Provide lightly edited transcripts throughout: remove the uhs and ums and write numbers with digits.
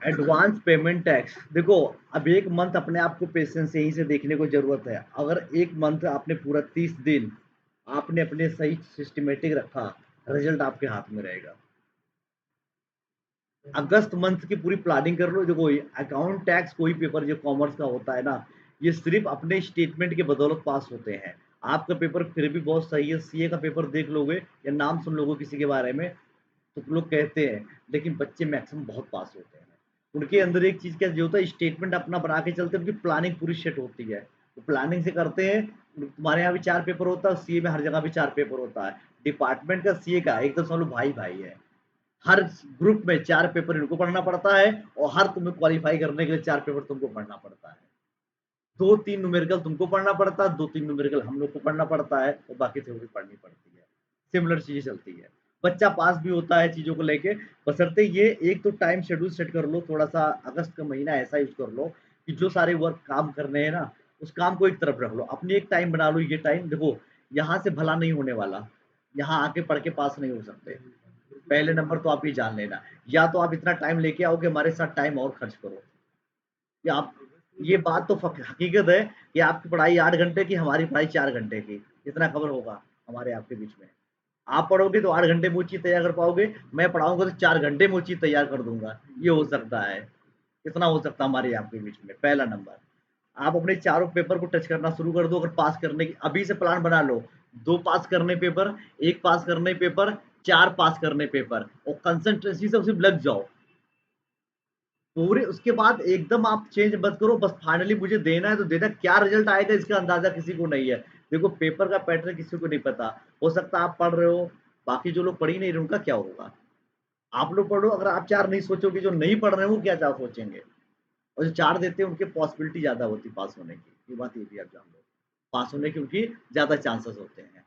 Advance payment tax देखो, अब एक मंथ अपने आप को पेशेंस यहीं से देखने को जरूरत है। अगर एक मंथ आपने पूरा 30 दिन आपने अपने सही सिस्टमेटिक रखा, रिजल्ट आपके हाथ में रहेगा। अगस्त मंथ की पूरी प्लानिंग कर लो। देखो अकाउंट टैक्स कोई पेपर जो कॉमर्स का होता है ना, ये सिर्फ अपने स्टेटमेंट के बदौलत पास होते हैं। आपका पेपर फिर भी बहुत सही है, सीए का पेपर देख लोगे या नाम सुन लोगे किसी के बारे में तो लोग कहते हैं, लेकिन बच्चे मैक्सिमम बहुत पास होते हैं। उनके अंदर एक चीज़ क्या जो होता है, स्टेटमेंट अपना बना के चलते हैं, उनकी प्लानिंग पूरी सेट होती है। वो प्लानिंग से करते हैं। तुम्हारे यहाँ भी 4 पेपर होता है, सीए में हर जगह भी 4 पेपर होता है। डिपार्टमेंट का सीए का एकदम समझ लो भाई-भाई है। हर ग्रुप में 4 पेपर इनको पढ़ना पड़ता है और हर तुम्हें क्वालीफाई करने के लिए 4 पेपर तुमको पढ़ना पड़ता है। 2-3 न्यूमेरिकल तुमको पढ़ना पड़ता है, 2-3 न्यूमेरिकल हम लोग को पढ़ना पड़ता है और बाकी थ्योरी पढ़नी पड़ती है। सिमिलर चीज़ें चलती है। बच्चा पास भी होता है चीज़ों को लेके, बशर्ते ये एक तो टाइम शेड्यूल सेट कर लो, थोड़ा-सा अगस्त का महीना ऐसा यूज़ कर लो कि जो सारे वर्क काम करने हैं ना, उस काम को एक तरफ रख लो। अपनी एक टाइम बना लो, ये टाइम देखो, यहाँ से भला नहीं होने वाला, यहाँ आके पढ़ के पास नहीं हो सकते। पहले नंबर तो आप ये जान लेना, या तो आप इतना टाइम लेके आओ कि हमारे साथ टाइम और खर्च करो। कि आप ये बात तो हकीकत है कि आपकी पढ़ाई 8 घंटे की, हमारी पढ़ाई 4 घंटे की, इतना कवर होगा हमारे आपके बीच में। आप पढ़ोगे तो 8 घंटे में वो चीज़ तैयार कर पाओगे, मैं पढ़ाऊँगा तो 4 घंटे में वो चीज़ तैयार कर दूँगा, ये हो सकता है। इतना हो सकता है हमारे आपके बीच में, पहला नंबर। आप अपने चारों पेपर को टच करना शुरू कर दो, अगर पास करने की अभी से प्लान बना लो, 2 पास करने पेपर, 1 पास करने पेपर, 4 पास करने पेपर और कंसंट्रेसी से सिर्फ लग जाओ। पूरे उसके बाद एकदम आप चेंज मत करो, बस फाइनली मुझे देना है तो देना, क्या रिजल्ट आएगा इसका अंदाज़ा किसी को नहीं है। देखो पेपर का पैटर्न किसी को नहीं पता, हो सकता है आप पढ़ रहे हो, बाकी जो लोग पढ़ ही नहीं रहे उनका क्या होगा? आप लोग पढ़ो, अगर आप 4 नहीं सोचोगे, जो नहीं पढ़ रहे हैं वो क्या 4 सोचेंगे? और जो 4 देते हैं उनकी पॉसिबिलिटी ज़्यादा होती है पास होने की, ये बात ये भी आप जान लो। पास होने की उनकी ज़्यादा चांसेस होते हैं।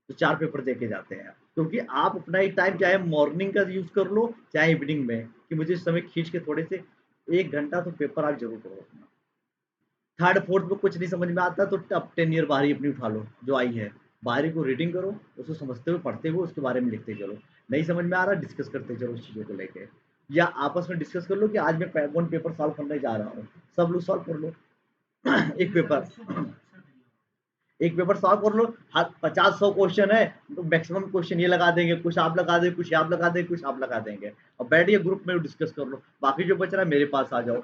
तो 4 पेपर देके जाते हैं। क्योंकि आप अपना एक टाइम चाहे मॉर्निंग का यूज़ कर लो, चाहे इवनिंग में, कि मुझे इस समय खींच के थोड़े से 1 घंटा तो पेपर आप ज़रूर पढ़ो अपना। 3rd, 4th में कुछ नहीं समझ में आता तो अब 10 ईयर बाहरी अपनी उठा लो, जो आई है। बाहरी को रीडिंग करो, उसको समझते हुए, पढ़ते हुए उसके बारे में लिखते चलो। नहीं समझ में आ रहा डिस्कस करते चलो उस चीज़ों को लेके। या आपस में डिस्कस कर लो कि आज मैं कौन पेपर सॉल्व करने जा रहा हूँ। सब लोग सॉल्व कर लो। एक पेपर एक पेपर सॉल्व कर लो, 50-100 क्वेश्चन है, तो मैक्सिमम क्वेश्चन ये लगा देंगे, कुछ आप लगा देंगे, कुछ आप लगा देंगे, कुछ आप लगा देंगे और बैठिए ग्रुप में डिस्कस कर लो। बाकी जो बच रहा है मेरे पास आ जाओ।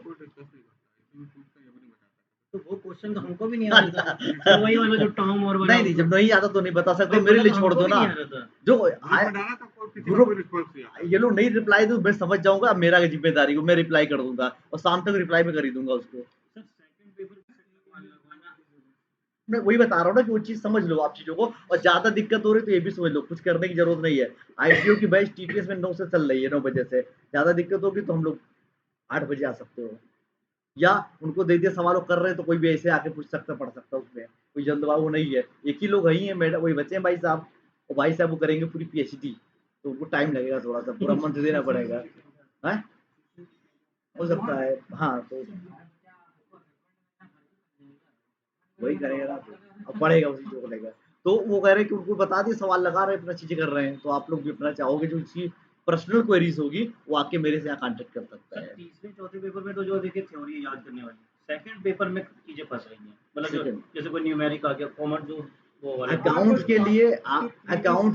तो वो क्वेश्चन तो हमको भी नहीं आ रहा था। सर वही वाला जो टॉम और वाला नहीं, नहीं, जब नहीं आता तो नहीं बता सकते, भाई मेरे बोला लिए तो छोड़ हमको दो भी ना। नहीं आ रहा था। जो ग्रुप ग्रुप ये लोग नहीं रिप्लाई दो, मैं समझ जाऊँगा अब मेरा ज़िम्मेदारी को मैं रिप्लाई कर दूँगा और शाम तक रिप्लाई मैं कर ही दूँगा उसको। सर सेकंड पेपर लगवाना मैं वही बता रहा हूँ ना कि वो चीज़ समझ लो आप चीज़ों को, और ज़्यादा दिक्कत हो रही है तो ये भी समझ लो, कुछ करने की ज़रूरत नहीं है। आईटीओ की बैच टीटीएस में 9 से चल रही है, 9 बजे से। ज़्यादा दिक्कत होगी तो हम लोग 8 बजे आ सकते हो। या उनको दे दिया सवाल वो कर रहे हैं तो कोई भी ऐसे आके पूछ सकता, पढ़ सकता है उसमें। कोई जल्दबाज़ी वो नहीं है। एक ही लोग ही हैं, मैडम वही बचे हैं भाई साहब, और भाई साहब वो करेंगे पूरी पीएचडी, तो उनको टाइम लगेगा थोड़ा-सा, पूरा मंथ देना पड़ेगा। हैं? हो सकता है। हाँ, तो वही करेगा ना तो, अब पढ़ेगा उसी चीज़ों को लेकर। तो वो कह रहे हैं कि उनको बता दिए, सवाल लगा रहे हैं, अपना चीज़ें कर रहे हैं, तो आप लोग भी अपना चाहोगे जो उसकी पर्सनल क्वेरीज़ होगी, वो आके मेरे से यहाँ कॉन्टैक्ट कर सकता सर है। तीसरे चौथे पेपर में तो जो देखिए थ्योरी याद करने वाली, सेकंड पेपर में चीजें फंस रही हैं, मतलब जो सेकंड जैसे कोई न्यूमेरिक आ गया, कॉमन जो वो वाले अकाउंट्स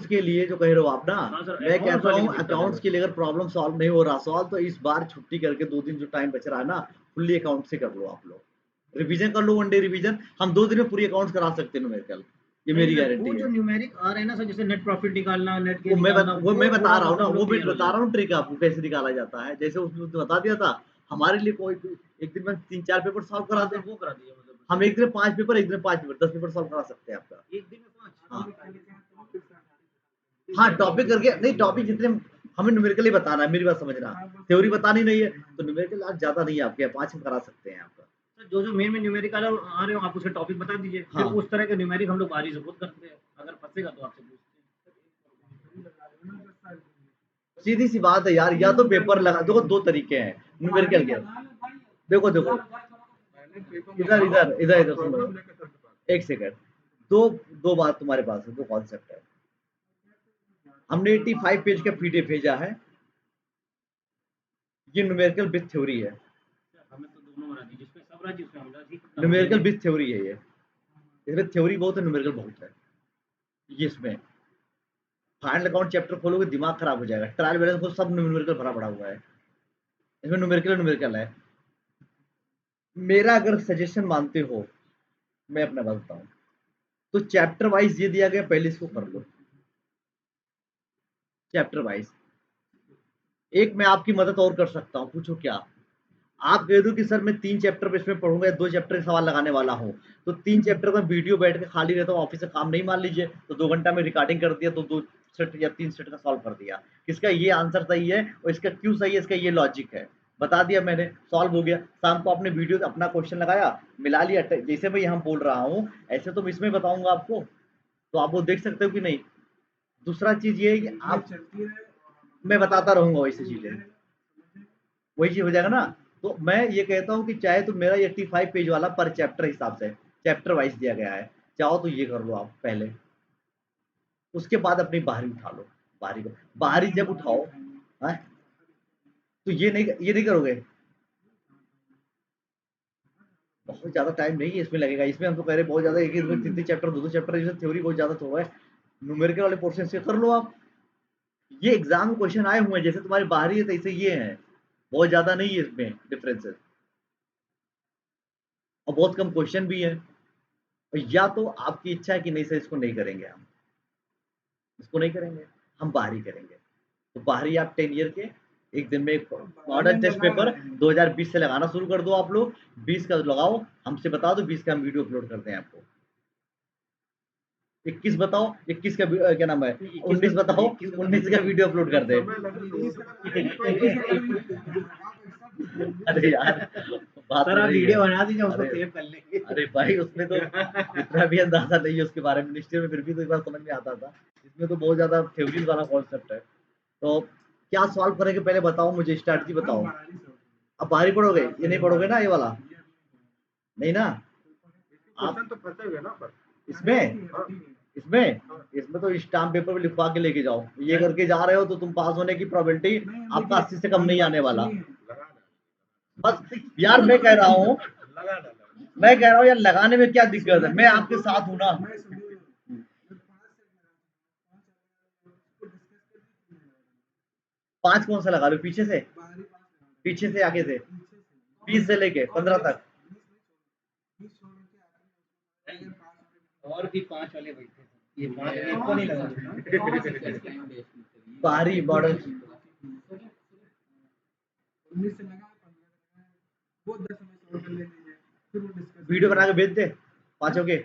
के लिए जो कह रहे हो आप ना, हाँ सर मैं अकाउंट्स कहता वाली हूँ की दिक्कत है अकाउंट्स बस। के लिए अगर प्रॉब्लम सॉल्व नहीं हो रहा सवाल, तो इस बार छुट्टी करके 2 दिन जो टाइम बच रहा है ना, फुल्ली अकाउंट से कर लो आप लोग। रिवीजन कर लो, 1 डे रिवीजन, हम 2 दिन में पूरी अकाउंट्स करा सकते हैं न्यूमेरिकल, ये नहीं मेरी सर वो गारंटी जो है। न्यूमेरिक आ रहे हैं ना सर, जैसे नेट प्रॉफिट निकालना, नेट गेन निकालना, वो मैं वो बता थोड़ा रहा हूँ बहुत ना, हम वो लोग मैं क्लियर हो बता जाए। रहा हूँ ट्रिक आपको कैसे निकाला जाता है। जैसे उसने तो बता दिया था, हमारे लिए कोई एक दिन में 3-4 पेपर सॉल्व करा हाँ दे। सर वो करा दीजिए, मतलब हम एक दिन में 5 पेपर, एक दिन में 5 पेपर, 10 पेपर सॉल्व करा सकते हैं आपका। एक दिन में 5। हाँ। हाँ, टॉपिक करके नहीं, टॉपिक जितने हमें न्यूमेरिकली बताना है, मेरी बात समझना। थ्योरी बतानी नहीं है, तो न्यूमेरिकल आज ज़्यादा नहीं है आपके, 5 में करा सकते हैं आपका। सर जो मेन में न्यूमेरिक आ रहे हो आप उसके टॉपिक बता दीजिए, फिर हाँ, उस तरह के न्यूमेरिक हम लोग बाहरी से खुद करते हैं, अगर फंसेगा तो आपसे पूछते सीधी-सी बात है यार, या तो पेपर लगा देखो, 2 तरीके हैं न्यूमेरिकल के। देखो, देखो, इधर सुनो, 1 सेकंड। 2 बात तुम्हारे पास है, 2 कॉन्सेप्ट है। हमने 85 पेज का पीडीएफ भेजा है, ये न्यूमेरिकल विद थ्योरी है, हमें तो दोनों बना दी, जिसमें सब राज्य उसमें हम राज्य। न्यूमेरिकल विद थ्योरी है ये। इसमें थ्योरी बहुत है, न्यूमेरिकल बहुत है। ये इसमें फाइनल अकाउंट चैप्टर खोलोगे दिमाग खराब हो जाएगा, ट्रायल बैलेंस को सब न्यूमेरिकल भरा पड़ा हुआ है, इसमें न्यूमेरिकल है। मेरा अगर सजेशन मानते हो, मैं अपना बात बताऊं, तो चैप्टर वाइज ये दिया गया, पहले इसको कर लो चैप्टर वाइज। एक मैं आपकी मदद और कर सकता हूँ, पूछो क्या? आप कह दो कि सर मैं 3 चैप्टर पे इसमें पढ़ूंगा, 2 चैप्टर के सवाल लगाने वाला हूँ, तो 3 चैप्टर का वीडियो बैठ के खाली रहता हूँ, ऑफिस से काम नहीं, मान लीजिए, तो 2 घंटा में रिकॉर्डिंग कर दिया, तो 2 सेट या 3 सेट का सॉल्व कर दिया। किसका ये आंसर सही है और इसका क्यों सही है, इसका ये लॉजिक है, बता दिया मैंने, सॉल्व हो गया। शाम को आपने वीडियो अपना क्वेश्चन लगाया, मिला लिया, जैसे मैं यहाँ बोल रहा हूँ ऐसे तो मैं इसमें बताऊंगा आपको, तो आप वो देख सकते हो कि नहीं। दूसरा चीज ये है कि आप, मैं बताता रहूंगा वैसे चीजें, वही चीज हो जाएगा ना। तो मैं ये कहता हूँ कि चाहे तो मेरा 85 पेज वाला पर चैप्टर हिसाब से चैप्टर वाइज दिया गया है, चाहो तो ये कर लो आप पहले, उसके बाद अपनी बाहरी उठा लो। बाहरी को बाहरी जब उठाओ, है तो ये नहीं करोगे, बहुत ज्यादा टाइम नहीं है इसमें लगेगा। इसमें हम तो कह रहे बहुत ज्यादा, एक एक 3 चैप्टर 2 चैप्टर, जैसे थ्योरी बहुत ज्यादा तो है। न्यूमेरिकल वाले पोर्शन से कर लो आप, ये एग्जाम में क्वेश्चन आए हुए हैं, जैसे तुम्हारी बाहरी है तैसे ये है, बहुत ज्यादा नहीं है इसमें डिफरेंसेस, और बहुत कम क्वेश्चन भी है। या तो आपकी इच्छा है कि नहीं सर इसको नहीं करेंगे, हम इसको नहीं करेंगे, हम बाहरी करेंगे, तो बाहरी आप 10 ईयर के एक दिन में एक मॉडर्न टेस्ट पेपर 2020 से लगाना शुरू कर दो आप लोग, 20 का लगाओ, हमसे बता दो, 20 का हम वीडियो अपलोड करते हैं आपको। 21 बताओ, 21 का क्या नाम है, 19 बताओ, 19 का वीडियो अपलोड कर दे। अरे यार बात सर आप रही वीडियो है, बना दीजिए, उसको अरे सेव कर लेंगे। अरे भाई उसमें तो इतना भी अंदाजा नहीं है उसके बारे में, मिनिस्ट्री में फिर भी तो एक बार समझ में आता था, इसमें तो बहुत ज्यादा थ्योरी वाला कॉन्सेप्ट है। तो क्या सॉल्व करेंगे पहले बताओ, मुझे स्ट्रैटेजी बताओ। अब बाहरी पढ़ोगे, ये नहीं पढ़ोगे ना, ये वाला नहीं ना आप तो फंसे हुए ना पर इसमें, इसमें इसमें तो स्टाम्प पेपर पे लिखवा के लेके जाओ, ये करके जा रहे हो तो तुम पास होने की प्रोबेबिलिटी आपका 80 से कम नहीं आने वाला। बस यार मैं कह रहा हूँ यार, लगाने में क्या दिक्कत है, मैं आपके साथ हूँ ना। 5 कौन सा लगा लो, पीछे से आगे से 20 से लेके 15 तक, और भी 5 वाले बैठे हैं, ये 5 एक को नहीं लगा। बाहरी मॉडल वीडियो बना के भेज दे 5 के।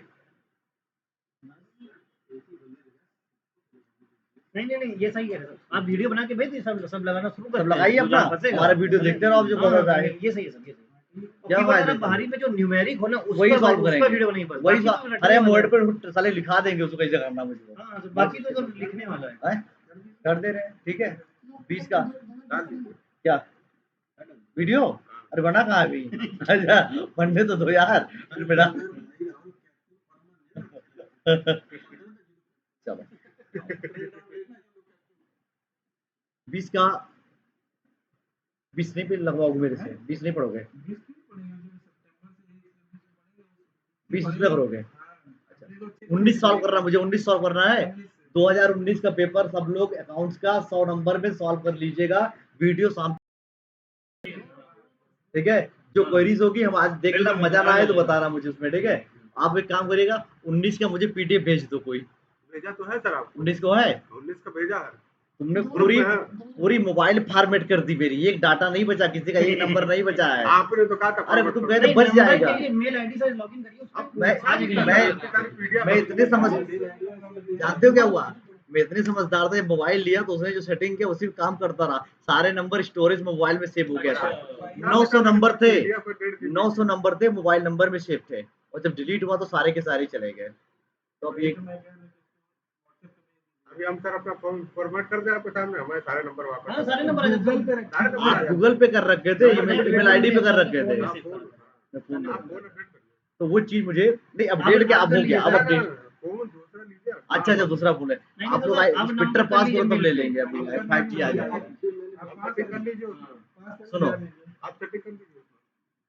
नहीं ये सही है, आप वीडियो बना के भेज दीजिए, सब लगाना शुरू कर, सब लगाइए अपना, हमारा वीडियो देखते रहो आप, जो पसंद आए। ये सही है सर, ये सही है। क्या क्या फायदा बात बाहरी में जो न्यूमेरिक हो ना, वही उसका सॉल्व करेंगे, वीडियो नहीं, वही अरे मोड पे साले लिखा देंगे उसको कैसे करना मुझे, हाँ, बाकी तो लिखने वाला है। कर दे रहे हैं, ठीक है 20 का क्या वीडियो, अरे बना कहाँ अभी अच्छा बनने तो दो यार फिर मेरा चलो 20 का 20 नहीं पे लगवाओगे मेरे से, 20 नहीं पढ़ोगे, 20 इसमें करोगे। अच्छा 19 सॉल्व करना, मुझे 19 सॉल्व करना है, 2019 का पेपर सब लोग अकाउंट्स का 100 नंबर में सॉल्व कर लीजिएगा, वीडियो शाम, ठीक है। जो क्वेरीज होगी हम आज देख लेना, मजा ना आए तो बताना मुझे उसमें, ठीक है। आप एक काम करिएगा, 19 का मुझे पीडीएफ भेज दो कोई, भेजा तो है सर आपको, 19 को है, 19 का भेजा है, तुमने पूरी मोबाइल फॉर्मेट कर दी मेरी, एक डाटा नहीं बचा, किसी का एक नंबर नहीं बचा है। आपने तो कहा था अरे तुम कह रहे बच जाएगा, मेल आईडी से लॉगिन करिए, मैं इतने समझ, जानते हो क्या हुआ, मैं इतने समझदार था, मोबाइल लिया तो उसने जो सेटिंग किया उसी काम करता रहा, सारे नंबर स्टोरेज मोबाइल में सेव हो गया था, 900 नंबर थे, 900 नंबर थे मोबाइल नंबर में सेव थे, और जब डिलीट हुआ तो सारे के सारे चले गए। तो अब ये अभी हम सर अपना फॉर्मेट कर दे आपके सामने, हमारे सारे नंबर वापस, हाँ, सारे नंबर गूगल पे आप गूगल पे कर रखे थे, ईमेल आईडी पे कर रखे थे, तो वो चीज मुझे नहीं, अपडेट क्या अब हो गया, अब अपडेट, दूसरा लीजिए, अच्छा अच्छा दूसरा फोन है, आप लोग ट्विटर पास करो तब ले लेंगे, अभी 5G आ जाएगा। आप कर लीजिए, सुनो आप सेटिंग कर दीजिए उसमें।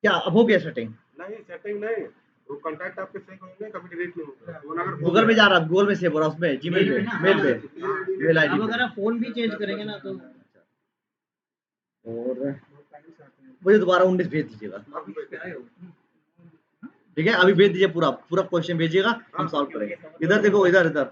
क्या अब हो गया सेटिंग? नहीं सेटिंग नहीं, वो कॉन्टैक्ट आपके सेव होंगे, कभी डिलीट नहीं होगा। वो अगर गूगल में जा रहा, गूगल में सेव हो रहा, उसमें जीमेल मेल पे में, ना, मेल हाँ। पे, मेल आईडी अब पे। अगर आप फोन भी चेंज करेंगे ना तो और मुझे दोबारा 19 भेज दीजिएगा, ठीक है? अभी भेज दीजिए, पूरा पूरा क्वेश्चन भेजिएगा, हम सॉल्व करेंगे। इधर देखो, इधर इधर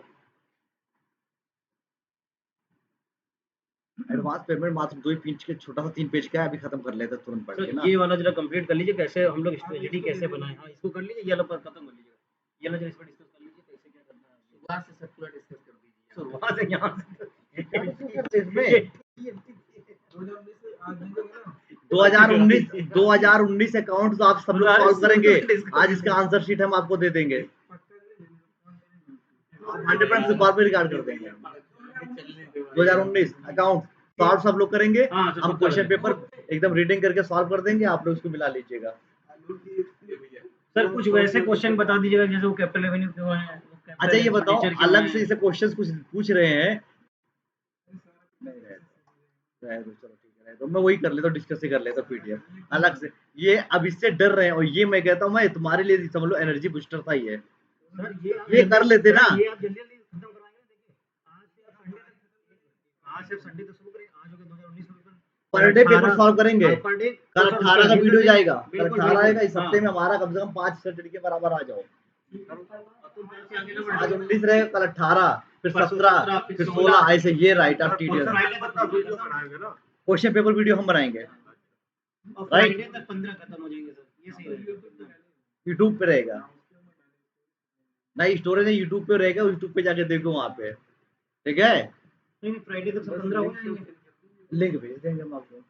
एडवांस पेमेंट मात्र 2 ही पेज के, छोटा सा 3 पेज का है, अभी खत्म कर लेते हैं तुरंत पढ़ के ना। ये वाला जरा कंप्लीट कर लीजिए, कैसे हम लोग स्ट्रेटजी कैसे बनाए। हाँ, इसको कर लीजिए, ये वाला पर खत्म कर लीजिएगा। ये वाला जरा इस पर डिस्कस कर लीजिए, कैसे क्या करना है। शुरुआत से सब पूरा डिस्कस कर दीजिए। शुरुआत से यहाँ से 2019 अकाउंट तो आप सब लोग सॉल्व करेंगे। आज इसका आंसर शीट हम आपको दे देंगे, आप 100% कॉल पे रिकॉर्ड कर देंगे। 2019 अकाउंट सॉल्व सब लोग करेंगे। हाँ, सब हम लोग क्वेश्चन करेंगे। पेपर एकदम रीडिंग करके सॉल्व कर देंगे, आप लोग उसको मिला लीजिएगा। सर कुछ वैसे क्वेश्चन बता दीजिएगा जैसे वो कैपिटल रेवेन्यू क्यों है। अच्छा ये बताओ, अलग से जैसे क्वेश्चंस कुछ पूछ रहे हैं, रहे दो, चलो ठीक है, रहे दो, मैं वही कर लेता हूँ, डिस्कस ही कर लेता हूँ पीडीएफ अलग से। ये अब इससे डर रहे हैं, और ये मैं कहता हूँ, मैं तुम्हारे लिए समझ लो एनर्जी बूस्टर था ये कर लेते ना। ये आप जल्दी जल्दी खत्म करवाएंगे। देखिए आज से संडे तक शुरू करें, आज हो गया 2019 में पर डे पेपर सॉल्व करेंगे। पर डे कल 18 का वीडियो जाएगा, कल बिल्कुल, 18 आएगा, इस हाँ। हफ्ते में हमारा कम से कम 5 सैटरडे के बराबर आ जाओ। आज 19 रहेगा, कल 18, फिर 17, फिर 16, ऐसे ये राइट आप टीडीएस वीडियो बनाएंगे ना। क्वेश्चन पेपर वीडियो हम बनाएंगे, और फ्राइडे तक 15 खत्म हो जाएंगे सर, ये सही रहेगा। यूट्यूब पे रहेगा, नहीं स्टोरेज नहीं, यूट्यूब पे रहेगा, यूट्यूब पे जाके देखो वहाँ पे, ठीक है? नहीं फ्राइडे तक 15 हो जाएंगे। लिंक भेज देंगे हम आपको।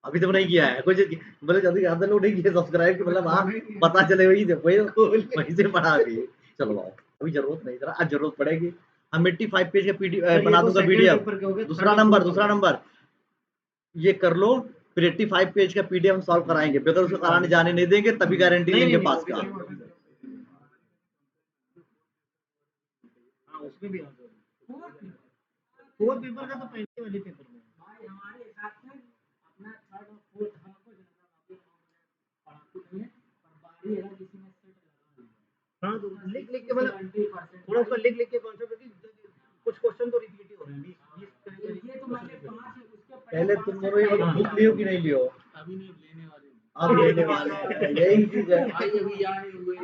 अभी तक नहीं किया है कुछ, मतलब जल्दी ज्यादा लोग नहीं किए सब्सक्राइब की, मतलब आप पता चले वही से बढ़ा दिए। चलो आओ, अभी जरूरत नहीं, जरा आज जरूरत पड़ेगी। हम 85 पेज का पीडीएफ बना दूंगा पीडीएफ। दूसरा नंबर ये कर लो, फिर 85 पेज का पीडीएफ हम सॉल्व कराएंगे, बगैर उसको कराने जाने नहीं देंगे, तभी गारंटी लेंगे पास का। हाँ उसमें भी फोर्थ पेपर का तो पहले वाले पेपर में हमारे हिसाब से अपना थर्ड और फोर्थ हमको जनरल पढ़ाते नहीं है, पर बारी अगर किसी में सेट लगा। हाँ तो लिख के मतलब थोड़ा सा लिख के कॉन्सेप्ट कुछ क्वेश्चन तो रिपीट ही हो रहे हैं 20 ये तो मैंने 5 उसके पहले तुम दोनों ये बुक लियो कि नहीं लियो? अभी नहीं लेने वाले, अब लेने वाले हैं, यही चीज है। भाई अभी आए हुए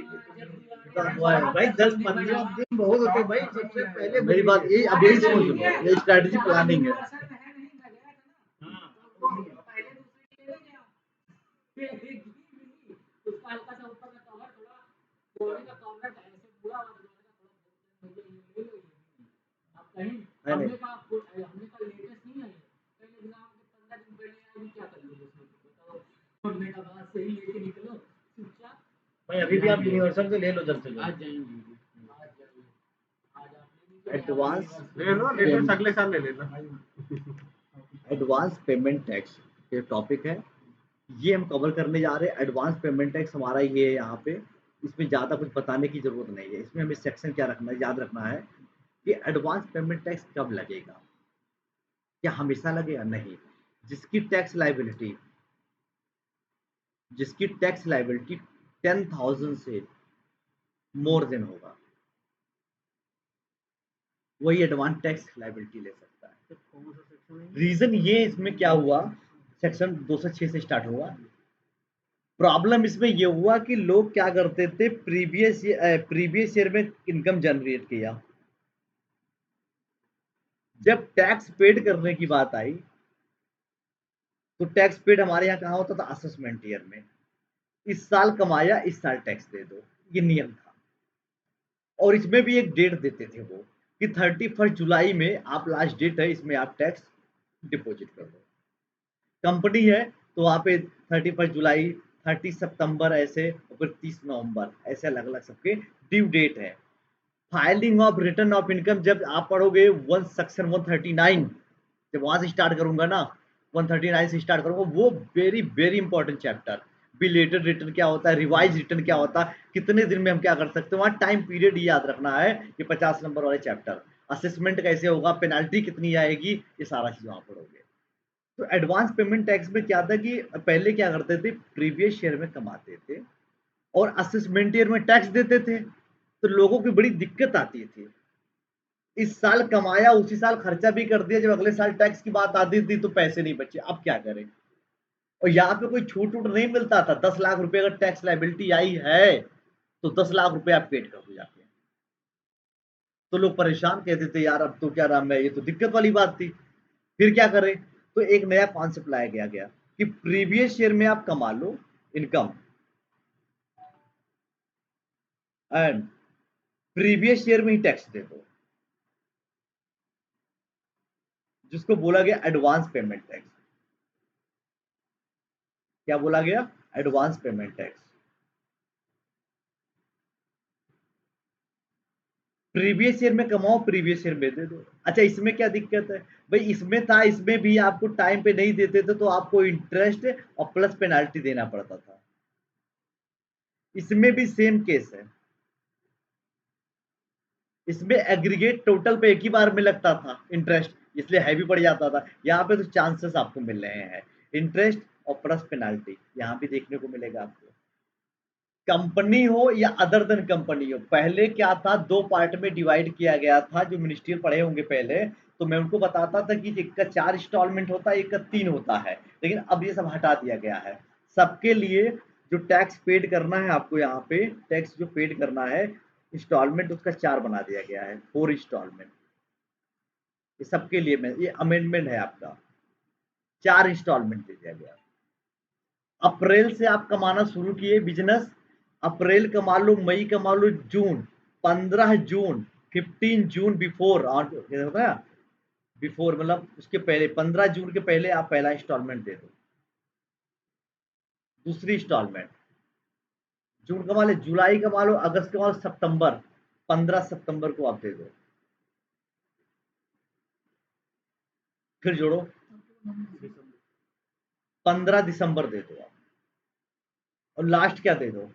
भाई 10-15 दिन बहुत होते भाई। सबसे पहले मेरी बात ये, अब यही सोच लो, ये स्ट्रेटजी प्लानिंग है। पहले दूसरे उसका हल्का सा ऊपर का कवर थोड़ा कोने का कवर ऐसे पूरा वाला ले लो। आप कहीं हमने का लेटेस्ट नहीं है, कहीं एग्जाम के 15 दिन पहले अभी क्या कर लोगे उसमें बताओ। पढ़ने का बाद से ही लेके निकलो चुपचाप। भाई अभी भी आप यूनिवर्सल से ले लो जल्द से जल्द। आज जाएंगे एडवांस ले लो, लेटेस्ट अगले साल ले लेना। एडवांस पेमेंट टैक्स ये टॉपिक है, ये हम कवर करने जा रहे हैं। एडवांस पेमेंट टैक्स हमारा ये है यहाँ पे, इसमें ज़्यादा कुछ बताने की ज़रूरत नहीं है। इसमें हमें सेक्शन क्या रखना है, याद रखना है कि एडवांस पेमेंट टैक्स कब लगेगा, क्या हमेशा लगेगा? नहीं। जिसकी टैक्स लाइबिलिटी 10,000 से मोर देन होगा, वही एडवांस टैक्स लाइबिलिटी ले सकता है। रीजन ये इसमें क्या हुआ, सेक्शन 206 से स्टार्ट हुआ। प्रॉब्लम इसमें ये हुआ कि लोग क्या करते थे, प्रीवियस ईयर में इनकम जनरेट किया, जब टैक्स पेड करने की बात आई तो टैक्स पेड हमारे यहाँ कहाँ होता था, असेसमेंट ईयर में। इस साल कमाया, इस साल टैक्स दे दो, ये नियम था। और इसमें भी एक डेट देते थे वो कि 31 जुलाई में आप लास्ट डेट है, इसमें आप टैक्स डिपॉजिट कर दो। कंपनी है तो वहाँ पे 31 जुलाई, 30 सितंबर ऐसे, और फिर 30 नवंबर ऐसे अलग अलग सबके ड्यू डेट है। Filing of return of income जब आप पढ़ोगे सेक्शन 139, जब वहां से स्टार्ट करूंगा ना, 139 से स्टार्ट करूंगा, वो very very important chapter. Belated return क्या होता है, रिवाइज रिटर्न क्या होता है, कितने दिन में हम क्या कर सकते हैं, वहाँ टाइम पीरियड याद रखना है। ये 50 नंबर वाले चैप्टर, असेसमेंट कैसे होगा, पेनाल्टी कितनी आएगी, ये सारा चीज वहाँ पढ़ोगे। तो एडवांस पेमेंट टैक्स में क्या था कि पहले क्या करते थे, प्रीवियस ईयर में कमाते थे और असेसमेंट ईयर में टैक्स देते थे, तो लोगों की बड़ी दिक्कत आती थी। इस साल कमाया उसी साल खर्चा भी कर दिया, जब अगले साल टैक्स की बात आती थी तो पैसे नहीं बचे, अब क्या करें। और यहाँ पे कोई छूट वूट नहीं मिलता था, 10 लाख रुपए अगर टैक्स लाइबिलिटी आई है तो 10 लाख रुपए आप पेड कर दो जाके। तो लोग परेशान कहते थे यार अब तो क्या नाम है, ये तो दिक्कत वाली बात थी। फिर क्या करें, तो एक नया कॉन्सेप्ट लाया गया कि प्रीवियस ईयर में आप कमा low income and previous year में ही टैक्स दे दो, जिसको बोला गया एडवांस पेमेंट टैक्स। क्या बोला गया, advance payment tax. Previous year में कमाओ, प्रीवियस ईयर में दे दो। अच्छा इसमें क्या दिक्कत है भाई, इसमें था, इसमें भी आपको टाइम पे नहीं देते थे तो आपको इंटरेस्ट और प्लस पेनाल्टी देना पड़ता था। इसमें भी सेम केस है, इसमें एग्रीगेट टोटल पे एक ही बार में लगता था इंटरेस्ट, इसलिए हैवी पड़ जाता था। यहाँ पे तो चांसेस आपको मिल रहे हैं, इंटरेस्ट और प्लस पेनाल्टी यहाँ भी देखने को मिलेगा आपको। कंपनी हो या अदर देन कंपनी हो, पहले क्या था, दो पार्ट में डिवाइड किया गया था। जो मिनिस्ट्रियल पढ़े होंगे पहले, तो मैं उनको बताता था कि एक का 4 इंस्टॉलमेंट होता है, एक का 3 होता है, लेकिन अब ये सब हटा दिया गया है। सबके लिए जो टैक्स पेड करना है आपको, यहाँ पे टैक्स जो पेड करना है इंस्टॉलमेंट, उसका 4 बना दिया गया है, 4 इंस्टॉलमेंट। ये सबके लिए मैं, ये अमेंडमेंट है आपका, 4 इंस्टॉलमेंट दे दिया गया। अप्रैल से आप कमाना शुरू किए बिजनेस, अप्रैल कमा लो, मई कमा लो, जून, 15 जून, 15 जून बिफोर, और होता है बिफोर मतलब उसके पहले, 15 जून के पहले आप पहला इंस्टॉलमेंट दे दो। दूसरी इंस्टॉलमेंट जून कमा ले, जुलाई कमा लो, अगस्त कमा लो, सितंबर, 15 सितंबर को आप दे दो। फिर जोड़ो, 15 दिसंबर दे दो आप, और लास्ट क्या दे दो,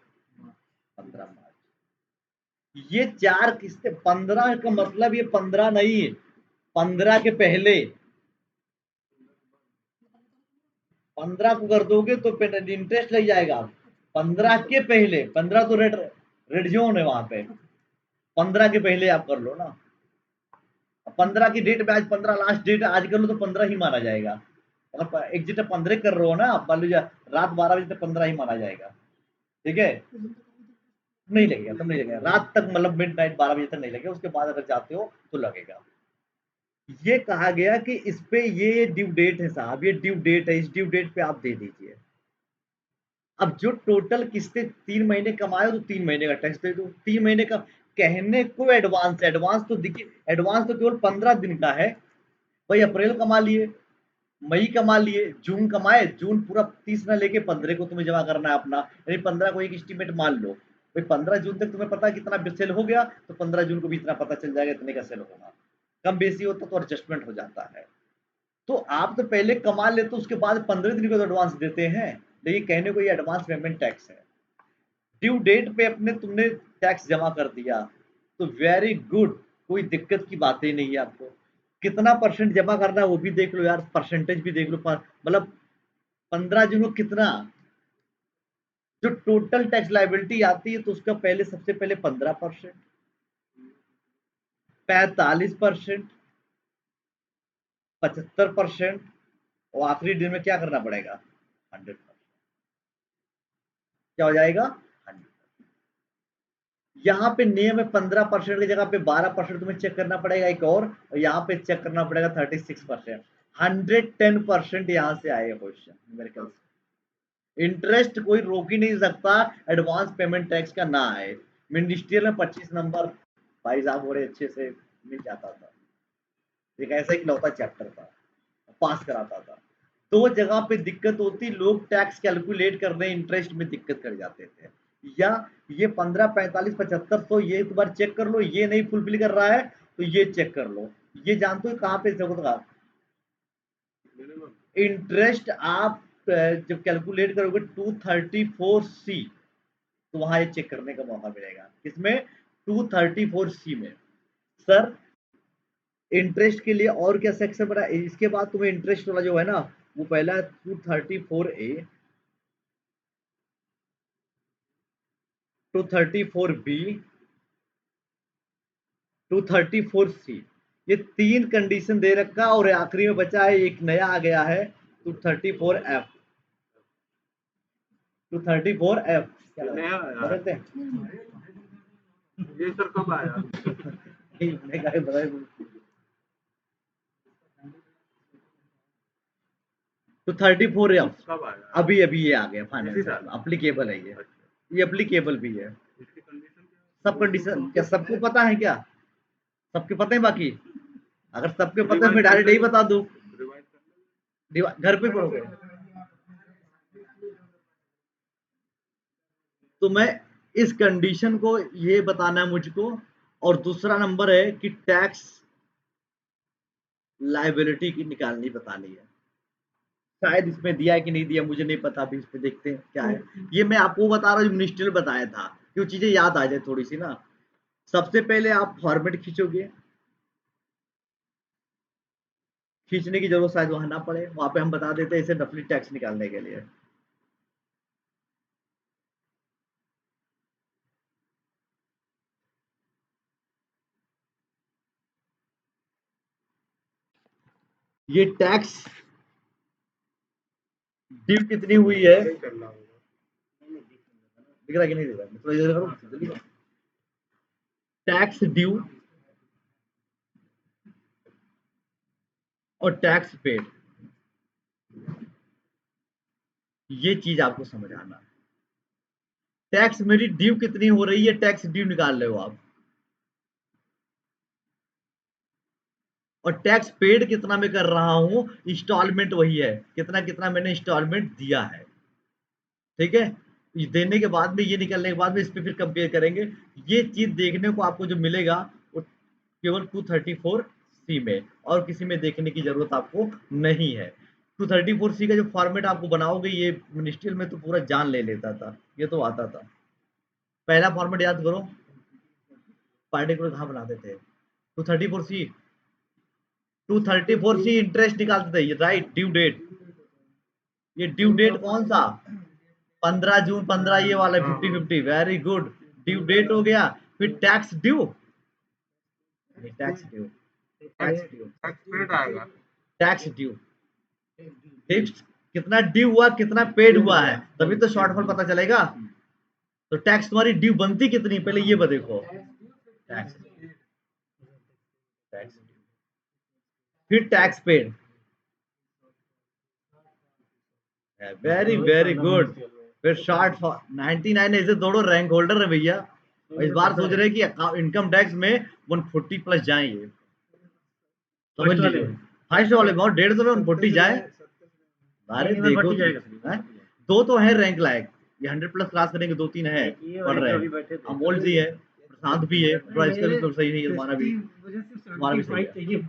15 मार्च। ये 4 किस्तें, 15 का मतलब ये 15 नहीं है, 15 के पहले, 15 को कर दोगे तो इंटरेस्ट लग जाएगा। 15 के पहले, 15 तो रेड रेड जोन है वहां पे, 15 के पहले आप कर लो ना। 15 की डेट में, आज 15 लास्ट डेट, आज कर लो तो 15 ही माना जाएगा। अगर एग्जिट 15 कर रहे हो ना आप, मान लीजिए रात 12 बजे तक 15 ही माना जाएगा, ठीक है। नहीं लगेगा, तब नहीं लगेगा, रात तक मतलब मिड नाइट 12 बजे तक नहीं लगेगा, उसके बाद अगर जाते हो तो लगेगा। ये कहा गया कि इस पे ये ड्यू डेट है साहब, ये ड्यू डेट है, इस ड्यू डेट पे आप दे दीजिए। अब जो टोटल किस्तें 3 महीने कमाए तो 3 महीने का टैक्स दे दो, 3 महीने का। कहने को एडवांस, एडवांस तो देखिए, एडवांस तो केवल 15 दिन का है भाई। अप्रैल कमा लिए, मई कमा लिए, जून कमाए, जून पूरा 30 ना लेके 15 को तुम्हें जमा करना है अपना, यानी 15 को एक एस्टीमेट मान लो भाई। 15 जून तक तुम्हें पता है कितना सेल हो गया, तो 15 जून को भी इतना पता चल जाएगा इतने का सेल होगा। कम बेसी होता तो एडजस्टमेंट हो जाता है। तो आप तो पहले कमा लेते तो उसके बाद 15 दिन को तो एडवांस देते हैं, लेकिन कहने को ये एडवांस पेमेंट टैक्स है। ड्यू डेट पे अपने तुमने टैक्स जमा कर दिया तो वेरी गुड, कोई दिक्कत की बात ही नहीं है आपको। कितना परसेंट जमा करना है वो भी देख लो यार, परसेंटेज भी देख लो, मतलब 15 जून को कितना, जो टोटल टैक्स लाइबिलिटी आती है तो उसका पहले, सबसे पहले 15%, 45%, 75%, और आखिरी दिन में क्या करना पड़ेगा, 100%। क्या हो जाएगा, 100। यहाँ पे नियम है 15% की जगह पे 12% तुम्हें चेक करना पड़ेगा एक और यहाँ पे चेक करना पड़ेगा 36%। 110% यहाँ से आएगा क्वेश्चन मेरे ख्याल से। इंटरेस्ट कोई रोक ही नहीं सकता एडवांस पेमेंट टैक्स का ना आए। मिनिस्ट्रियल में 25 नंबर भाई साहब बड़े अच्छे से मिल जाता था, एक ऐसा इकलौता चैप्टर था, पास कराता था। दो जगह पे दिक्कत होती, लोग टैक्स कैलकुलेट करने इंटरेस्ट में दिक्कत कर जाते थे, या ये 15, 45, 75 तो ये एक बार चेक कर लो, ये नहीं फुलफिल कर रहा है तो ये चेक कर लो। ये जानते हो कहाँ पे जगह इंटरेस्ट आप जब कैलकुलेट करोगे 234C, तो वहां ये चेक करने का मौका मिलेगा। किसमें, 234C में। सर इंटरेस्ट के लिए और क्या सेक्शन बना, इसके बाद तुम्हें इंटरेस्ट वाला जो है ना, वो पहला 234A, 234B, 234C, ये 3 कंडीशन दे रखा और आखिरी में बचा है एक नया आ गया है 234F। 234F क्या लगा? नया आया। बदलते हैं? ये सर कब आया? नहीं, मैंने कहा है बताए। 234F कब आया? अभी ये आ गया इसी फाइनल साल? अप्लीकेबल है ये अच्छा, एप्लीकेबल भी है। इसकी कंडीशन क्या है? सब कंडीशन क्या सबको पता है क्या? सबके पता है बाकी? अगर सबके पता है रिवाइज मैं कर डायरेक्ट यही लेंगे। बता दूं। रिवाइज कर लेंगे। घर पे पढ़ोगे तो मैं इस कंडीशन को ये बताना है मुझको। और दूसरा नंबर है कि टैक्स लायबिलिटी की निकालनी बतानी है। शायद इसमें दिया है कि नहीं दिया मुझे नहीं पता, अभी इस पे देखते हैं क्या है। ये मैं आपको बता रहा हूँ जो मिनिस्ट्रियल बताया था कि वो चीजें याद आ जाए थोड़ी सी ना। सबसे पहले आप फॉर्मेट खींचोगे, खींचने की जरूरत शायद वहां ना पड़े, वहां पे हम बता देते हैं इसे नफली टैक्स निकालने के लिए। ये टैक्स ड्यू कितनी हुई है नहीं करना होगा। दिख रहा है कि नहीं दिख रहा है? थोड़ा इधर करो, जल्दी करो। टैक्स ड्यू और टैक्स पेड, ये चीज आपको समझ आना है। टैक्स मेरी ड्यू कितनी हो रही है, टैक्स ड्यू निकाल रहे हो आप। और टैक्स पेड कितना मैं कर रहा हूं, इंस्टॉलमेंट वही है, कितना कितना मैंने इंस्टॉलमेंट दिया है। ठीक है, ये देने के बाद में, ये निकलने के बाद में इस पे फिर कंपेयर करेंगे। ये चीज देखने को आपको जो मिलेगा वो केवल 234C में, और किसी में देखने की जरूरत आपको नहीं है। 234C का जो फॉर्मेट आपको बनाओगे, ये मिनिस्ट्रियल में तो पूरा जान ले लेता था, ये तो आता था। पहला फॉर्मेट याद करो, पार्टिकुलर कहाँ बनाते थे? 234C, 234C इंटरेस्ट निकालते थे, राइट, ड्यू डेट। ये ड्यू डेट कौन सा? 15 जून 15, ये वाला 50-50, वेरी गुड। ड्यू डेट हो गया। फिर tax due, tax due, tax due, tax paid आएगा। टैक्स ड्यू, कितना ड्यू हुआ कितना पेड हुआ है, तभी तो शॉर्टफॉल पता चलेगा। तो टैक्स तुम्हारी ड्यू बनती कितनी, पहले ये देखो। टैक्स, टैक्स ड्यू, फिर tax paid, very very good. फिर शॉर्ट 99 ऐसे दोनों रैंक होल्डर है भैया, और इस बार सोच रहे हैं कि इनकम टैक्स में 140 प्लस जाएंगे, समझ लीजिए। फर्स्ट वाले में 150 में 140 जाए। अरे देखो दो तो है रैंक लायक, ये 100 प्लस क्लास करेंगे, 2-3 है पढ़ रहे हैं। अमोल जी है, प्रशांत भी है, थोड़ा इसका भी तो सही नहीं है, तुम्हारा भी, तुम्हारा भी सही है।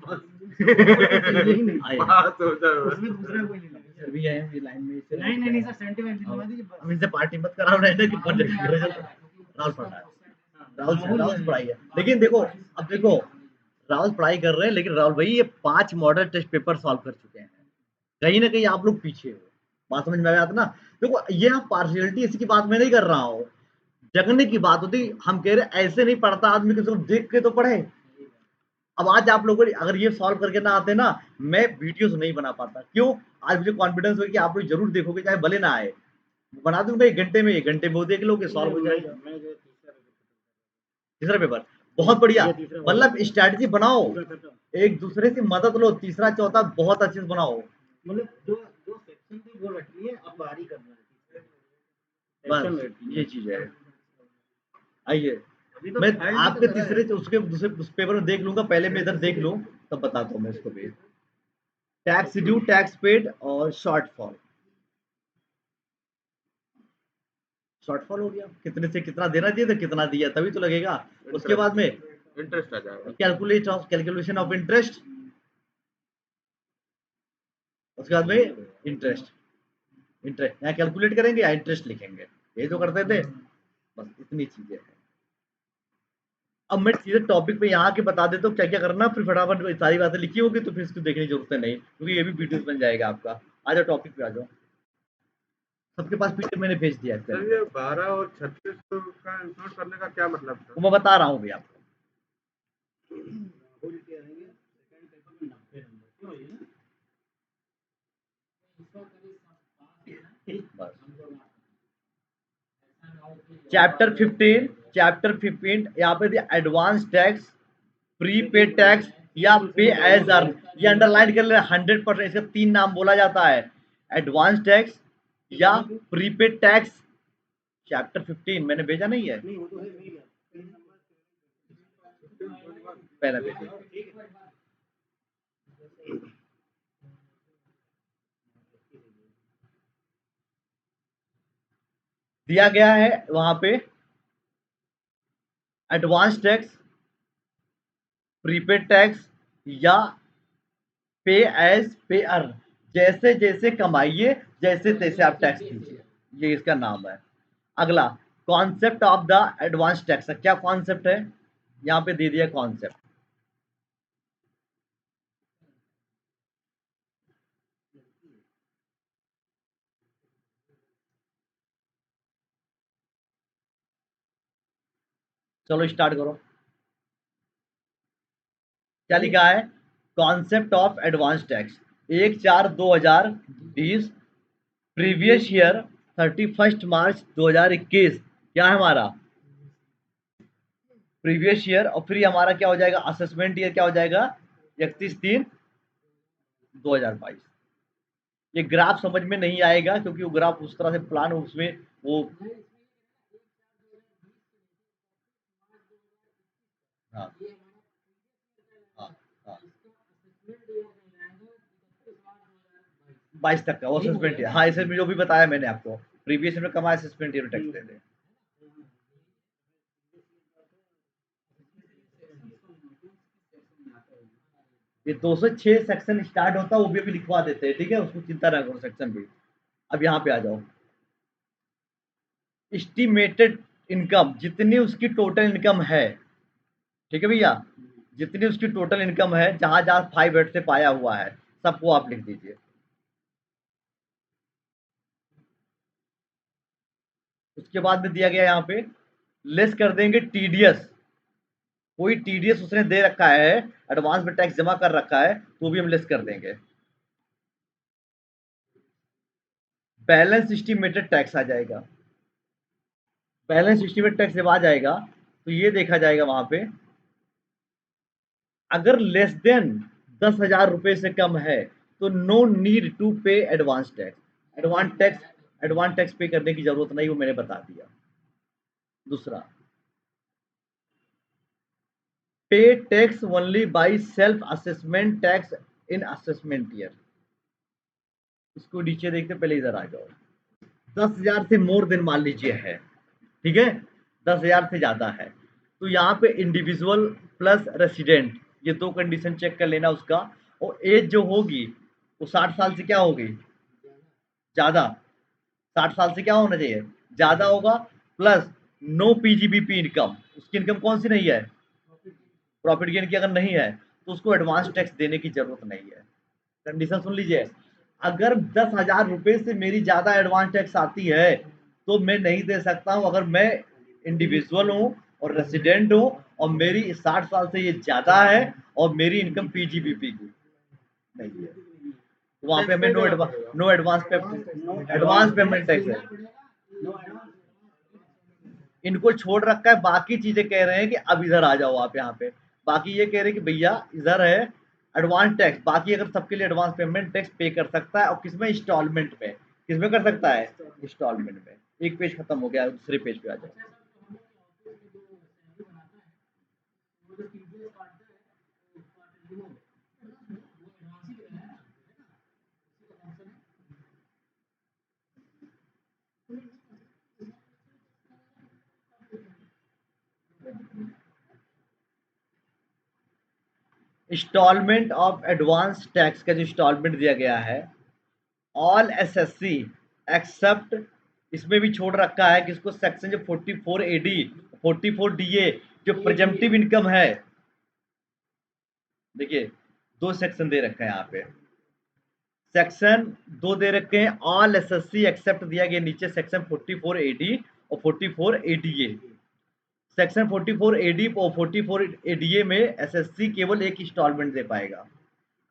बात हो जाए। उसमें दूसरा कोई नहीं लगा। सर भी है ये लाइन में, इससे नहीं सर, सेंटीमेंट दिलवा दीजिए बस। हम इनसे पार्टी मत कराओ, रहने कि राहुल पढ़ रहा है, राहुल पढ़ाई है। लेकिन देखो, अब देखो राहुल पढ़ाई कर रहे हैं, लेकिन राहुल भाई ये 5 मॉडल टेस्ट पेपर सॉल्व कर चुके हैं। कहीं ना कहीं आप लोग पीछे हो, बात समझ में आ जाता ना। देखो ये आप पार्शियलिटी इसकी बात मैं नहीं कर रहा हूँ, जगने की बात होती। हम कह रहे ऐसे नहीं पढ़ता आदमी, किसी को देख के तो पढ़े। अब आज आप लोगों को अगर ये सॉल्व करके ना आते ना, मैं वीडियोस नहीं बना पाता। क्यों? आज मुझे कॉन्फिडेंस हो कि आप लोग जरूर देखोगे, चाहे भले ना आए, बना दूंगा 1 घंटे में, 1 घंटे में वो देख लो कि सॉल्व हो जाएगा। तीसरा पेपर बहुत बढ़िया, मतलब स्ट्रैटेजी बनाओ, एक दूसरे से मदद लो, तीसरा चौथा बहुत अच्छे से बनाओ। मतलब जो जो सेक्शन थी वो रख लिए, अब बारी करना है। बस ये चीज है। आइए अभी तो मैं फाइल भी आपके तो करा है। तीसरे उसके दूसरे उस पेपर में देख लूंगा, पहले मैं इधर देख लूं तब बताता हूँ मैं इसको भी। टैक्स ड्यू, टैक्स पेड और शॉर्टफॉल। शॉर्टफॉल हो गया, कितने से कितना देना चाहिए था, कितना दिया तभी तो लगेगा। उसके बाद में इंटरेस्ट आ जाएगा। कैलकुलेशन ऑफ इंटरेस्ट, उसके बाद में इंटरेस्ट, यहाँ कैलकुलेट करेंगे या इंटरेस्ट लिखेंगे, ये जो करते थे। बस इतनी चीजें हैं। अब मैं सीधे टॉपिक पे यहाँ के बता देता हूँ क्या क्या करना, फिर फटाफट सारी बातें लिखी होगी तो फिर इसको देखने की जरूरत नहीं, क्योंकि ये भी वीडियोस बन जाएगा आपका। आ जाओ टॉपिक पे आ जाओ। सबके पास पीडीएफ मैंने भेज दिया है। सर ये 12 और 36 का इंक्लूड करने का क्या मतलब वो था? मैं बता रहा हूँ भैया आपको। राहुल कह रहे हैं सेकंड पेपर में 90 नंबर क्यों है ना? इसका कभी सब पास है ना, बस हम लोग ऐसा ना हो कि चैप्टर 15 यहाँ पे दिया एडवांस टैक्स, प्रीपेड टैक्स या पे एज अर्न। ये अंडरलाइन कर ले 100%। इसका 3 नाम बोला जाता है, एडवांस टैक्स या प्रीपेड टैक्स। चैप्टर 15 मैंने भेजा नहीं है, नहीं वो तो है मिल गया पेज नंबर पहला पेज ठीक है दिया गया है वहां पे एडवांस टैक्स, प्रीपेड टैक्स या पे एज पे अर्न। जैसे जैसे कमाइए जैसे तैसे आप टैक्स दीजिए, ये इसका नाम है। अगला concept of the advance tax. क्या कॉन्सेप्ट है, यहाँ पे दे दिया कॉन्सेप्ट। चलो स्टार्ट करो। क्या लिखा है, concept of advance tax 1/4/2020, previous year 31 मार्च 2021। क्या है हमारा प्रीवियस ईयर, और फिर हमारा क्या हो जाएगा असेसमेंट ईयर, क्या हो जाएगा 31/3/2022। ये ग्राफ समझ में नहीं आएगा क्योंकि वो ग्राफ उस तरह से प्लान उसमें वो हाँ हाँ हाँ 22 तक का वो असेसमेंट ईयर। हाँ इसमें जो भी बताया मैंने आपको, प्रीवियस ईयर में कमा असेसमेंट ईयर में टैक्स दे दे। ये 206 सेक्शन स्टार्ट होता है, वो भी अभी लिखवा देते हैं, ठीक है, उसको चिंता ना करो सेक्शन भी। अब यहाँ पे आ जाओ, एस्टिमेटेड इनकम, जितनी उसकी टोटल इनकम है, ठीक है भैया, जितनी उसकी टोटल इनकम है जहां जहां 5 से पाया हुआ है सबको आप लिख दीजिए। उसके बाद में दिया गया यहाँ पे लेस कर देंगे टीडीएस। कोई टीडीएस उसने दे रखा है, एडवांस में टैक्स जमा कर रखा है, तो भी हम लेस कर देंगे। बैलेंस एस्टिमेटेड टैक्स आ जाएगा। बैलेंस एस्टिमेटेड टैक्स जब आ जाएगा तो ये देखा जाएगा वहां पे, अगर लेस देन 10,000 रुपए से कम है तो नो नीड टू पे एडवांस टैक्स। एडवांस टैक्स पे करने की जरूरत नहीं, वो मैंने बता दिया। दूसरा, पे tax only by self assessment tax in assessment year. इसको नीचे देखते पहले इधर आ जाओ। 10,000 से मोर देन मान लीजिए है, ठीक है, 10,000 से ज्यादा है तो यहाँ पे इंडिविजुअल प्लस रेसिडेंट, ये 2 कंडीशन चेक कर लेना उसका। और एज जो होगी वो 60 साल से क्या होगी ज्यादा, 60 साल से क्या होना चाहिए ज्यादा होगा। प्लस नो पीजीबीपी इनकम, उसकी इनकम कौन सी नहीं है, प्रॉफिट गेन की अगर नहीं है तो उसको एडवांस टैक्स देने की जरूरत नहीं है। कंडीशन सुन लीजिए, अगर 10,000 रुपए से मेरी ज्यादा एडवांस टैक्स आती है तो मैं नहीं दे सकता हूं। अगर मैं इंडिविजुअल हूं और रेसिडेंट हूं और मेरी 60 साल से ये ज्यादा है और मेरी इनकम पीजीबीपी की नहीं है, तो वहां पे हमें नो एडवांस पेमेंट टैक्स है। इनको छोड़ रखा है, बाकी चीजें कह रहे हैं कि अब इधर आ जाओ आप यहाँ पे। बाकी ये कह रहे हैं कि भैया इधर है एडवांस टैक्स, बाकी अगर सबके लिए एडवांस पेमेंट टैक्स पे कर सकता है, और किसमें इंस्टॉलमेंट में, किसमें कर सकता है इंस्टॉलमेंट में। एक पेज खत्म हो गया, दूसरे पेज पे आ जाओ। इंस्टॉलमेंट ऑफ एडवांस टैक्स का जो इंस्टॉलमेंट दिया गया है, ऑल एसएससी एक्सेप्ट, इसमें भी छोड़ रखा है कि इसको सेक्शन जो 44 एडी 44 डीए जो प्रेजम्पटिव इनकम है, देखिए 2 सेक्शन दे रखा है यहाँ पे, सेक्शन 2 दे रखे हैं, ऑल एसएससी एक्सेप्ट दिया गया नीचे सेक्शन 44 एडी और 44 एडीए। सेक्शन 44 एडी और 44 एडीए में एसएससी केवल एक इंस्टॉलमेंट दे पाएगा।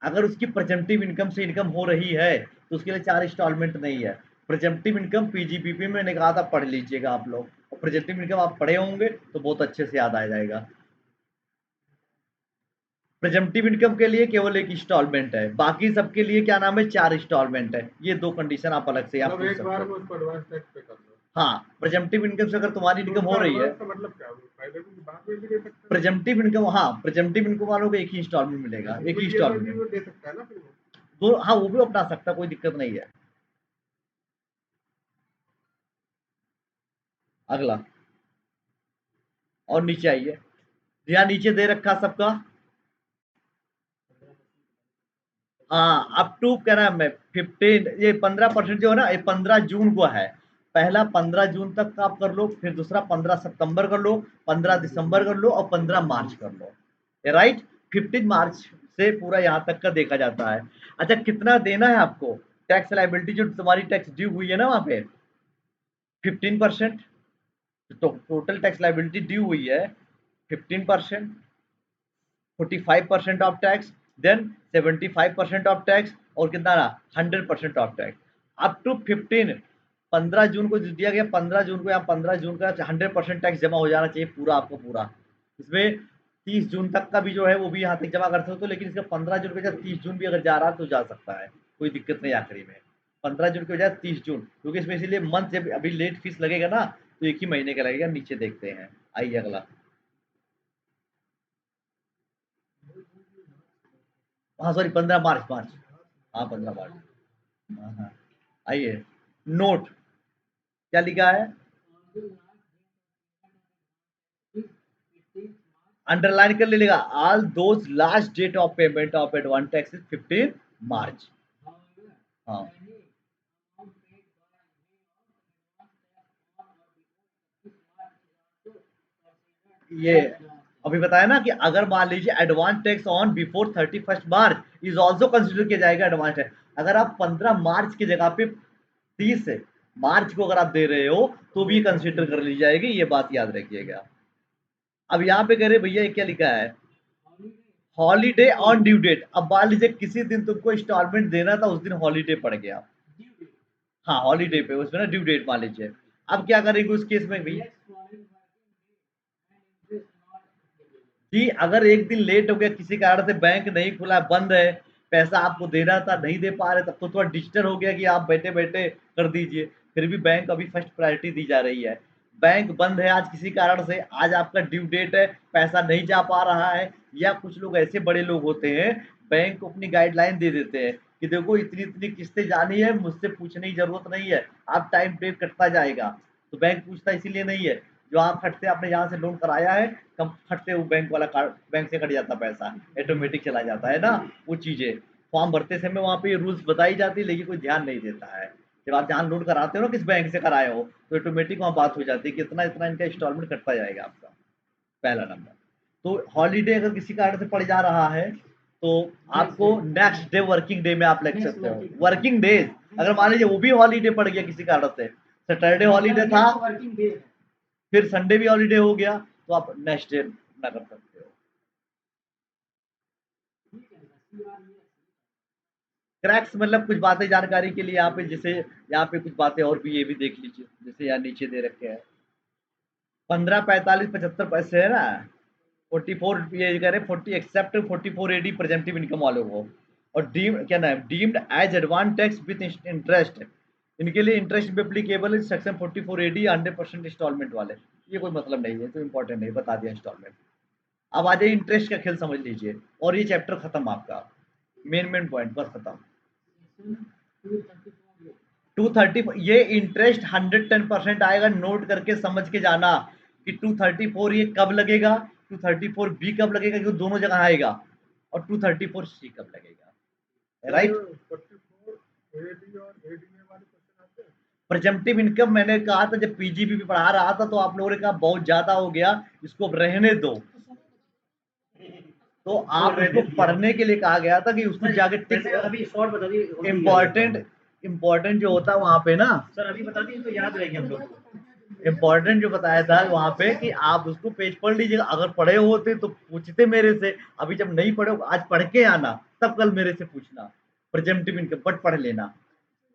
अगर उसकी प्रेजेंटिव इनकम से इनकम हो रही है तो उसके लिए 4 इंस्टॉलमेंट नहीं है। प्रेजेंटिव इनकम पीजीबीपी में मैंने कहा था, पढ़ लीजिएगा आप लोग, और प्रेजेंटिव इनकम आप पढ़े होंगे तो बहुत अच्छे से याद आ जाएगा। प्रेजेंटिव इनकम के लिए केवल एक इंस्टॉलमेंट है, बाकी सबके लिए क्या नाम है 4 इंस्टॉलमेंट है। ये 2 कंडीशन आप अलग से आप मतलब पूछ एक सकते बार हो। में उसको एडवांस टैक्स पे कर दो। हाँ, प्रेजेंटिव इनकम से अगर तुम्हारी इनकम हो रही है, एडवांस का मतलब क्या है? पहले भी बाद में भी दे सकते हैं। प्रेजेंटिव इनकम, हाँ प्रेजेंटिव इनकम वालों को एक ही इंस्टॉलमेंट मिलेगा, एक ही ईएमआई भी इंस्टॉलमेंट। वो दे सकता है ना फिर वो। वो हाँ वो भी अपना सकता, कोई दिक्कत नहीं है। अगला और नीचे आइए, यहाँ नीचे दे रखा सबका। हाँ, अप टू क्या नाम है 15, ये 15% जो है ना, ये 15 जून को है। पहला 15 जून तक का आप कर लो, फिर दूसरा 15 सितंबर कर लो, 15 दिसंबर कर लो और 15 मार्च कर लो, राइट। 15 मार्च से पूरा यहाँ तक का देखा जाता है। अच्छा, कितना देना है आपको टैक्स लाइबिलिटी, जो तुम्हारी टैक्स ड्यू हुई है ना वहाँ पे 15%, तो टोटल टैक्स लाइबिलिटी ड्यू हुई है 15%, 45% of tax, then 75% of tax, और कितना ना 100% ऑफ टैक्स, अप टू 15। 15 जून को दिया गया, 15 जून को या 15 जून का 100% टैक्स जमा हो जाना चाहिए पूरा आपको पूरा। इसमें 30 जून तक का भी जो है वो भी यहाँ तक जमा कर सकते हो, लेकिन इसका 15 जून के बजाय 30 जून भी अगर जा रहा है तो जा सकता है, कोई दिक्कत नहीं आखिरी में। 15 जून के बजाय 30 जून, क्योंकि इसमें इसीलिए मंथ जब अभी लेट फीस लगेगा ना तो एक ही महीने का लगेगा। नीचे देखते हैं, आइए अगला। हाँ सॉरी 15 मार्च, हाँ 15 मार्च। हाँ हाँ, आइए नोट क्या लिखा है, अंडरलाइन कर लेगा, all those last date of payment of advance tax is 15 March. हाँ ये अभी बताया ना कि अगर मान लीजिए advance tax on before 31 March is also consider किया जाएगा एडवांस टैक्स। अगर आप 15 मार्च की जगह पे 30 मार्च को अगर आप दे रहे हो तो भी कंसिडर कर ली जाएगी, ये बात याद रखिएगा। अब यहाँ पे कह रहे भैया ये क्या लिखा है, हॉलीडे ऑन ड्यू डेट। अब मान लीजिए किसी दिन तुमको इंस्टॉलमेंट देना था, उस दिन हॉलीडे पड़ गया, हाँ हॉलीडे पे उसमें ना ड्यू डेट मान लीजिए। अब क्या करेंगे उस केस में भी, जी अगर एक दिन लेट हो गया किसी कारण से, बैंक नहीं खुला, बंद है, पैसा आपको देना था नहीं दे पा रहे, तब तो थोड़ा डिजिटल हो गया कि आप बैठे बैठे कर दीजिए, फिर भी बैंक अभी फर्स्ट प्रायोरिटी दी जा रही है। बैंक बंद है आज किसी कारण से, आज आपका ड्यू डेट है, पैसा नहीं जा पा रहा है, या कुछ लोग ऐसे बड़े लोग होते हैं बैंक को अपनी गाइडलाइन दे देते हैं कि देखो इतनी इतनी किस्तें जानी है, मुझसे पूछने की जरूरत नहीं है, आप टाइम पे कटता जाएगा। तो बैंक पूछता इसीलिए नहीं है, जो आप फट से आपने यहाँ से लोन कराया है, कम फट से वो बैंक वाला कार्ड बैंक से कट जाता पैसा, ऑटोमेटिक चला जाता है ना। वो चीजें फॉर्म भरते समय वहाँ पे रूल्स बताई जाती है, लेकिन कोई ध्यान नहीं देता है। जब आप जहाँ लोन कराते हो ना किस बैंक से कराए हो, तो ऑटोमेटिक वहाँ बात हो जाती है कि इतना इतना इनका इंस्टॉलमेंट कटता जाएगा आपका, पहला नंबर। तो हॉलीडे अगर किसी कारण से पड़ जा रहा है तो आपको नेक्स्ट डे वर्किंग डे में आप लग सकते हो, वर्किंग डेज। अगर मान लीजिए वो भी हॉलीडे पड़ गया किसी कारण से, सैटरडे हॉलीडे था वर्किंग डे फिर संडे भी हॉलीडे हो गया, तो आप नेक्स्ट डे ना कर सकते हो। क्रैक्स मतलब कुछ बातें जानकारी के लिए यहाँ पे, जैसे यहाँ पे कुछ बातें और भी ये भी देख लीजिए, जैसे यहाँ नीचे दे रखे हैं 15, 45, 75 पैसे है ना, 44 ये कह रहे 40 एक्सेप्ट 44 एडी प्रेजेंटिव इनकम वालों को, और डीम क्या नाम deemed as advance tax with interest, इनके लिए इंटरेस्ट भी एप्लीकेबल है सेक्शन 44 एडी 100% इंस्टॉलमेंट वाले। ये कोई मतलब नहीं है, तो इंपॉर्टेंट नहीं, बता दिया इंस्टॉलमेंट। अब आ जाइए इंटरेस्ट का खेल समझ लीजिए, और ये चैप्टर खत्म आपका, मेन पॉइंट बस खत्म। 230 ये इंटरेस्ट 110% आएगा, नोट करके समझ के जाना कि 234 ये कब लगेगा, 234 बी कब लगेगा, क्योंकि दोनों जगह आएगा, और 234 सी कब लगेगा, राइट। 44 एडी और एडीए वाले क्वेश्चन आते हैं। प्रेजेंटिव इनकम मैंने कहा था जब पीजीबी भी पढ़ा रहा था, तो आप लोगों ने कहा बहुत ज्यादा हो गया, इसको अब रहने दो। तो आपको पढ़ने के लिए कहा गया था कि उसको जाके टिक वैसे अभी शॉर्ट बता दिए, होती है इम्पोर्टेंट जो होता है वहां पे ना, सर अभी बता दिए तो याद रहेगी हम लोग को। इम्पोर्टेंट जो बताया था वहां पे कि आप उसको पेज पढ़ लीजिएगा, अगर पढ़े होते तो पूछते मेरे से, अभी जब नहीं पढ़े हो आज पढ़ के आना, तब कल मेरे से पूछना प्रेजेंटिव इनकम, बट पढ़ लेना।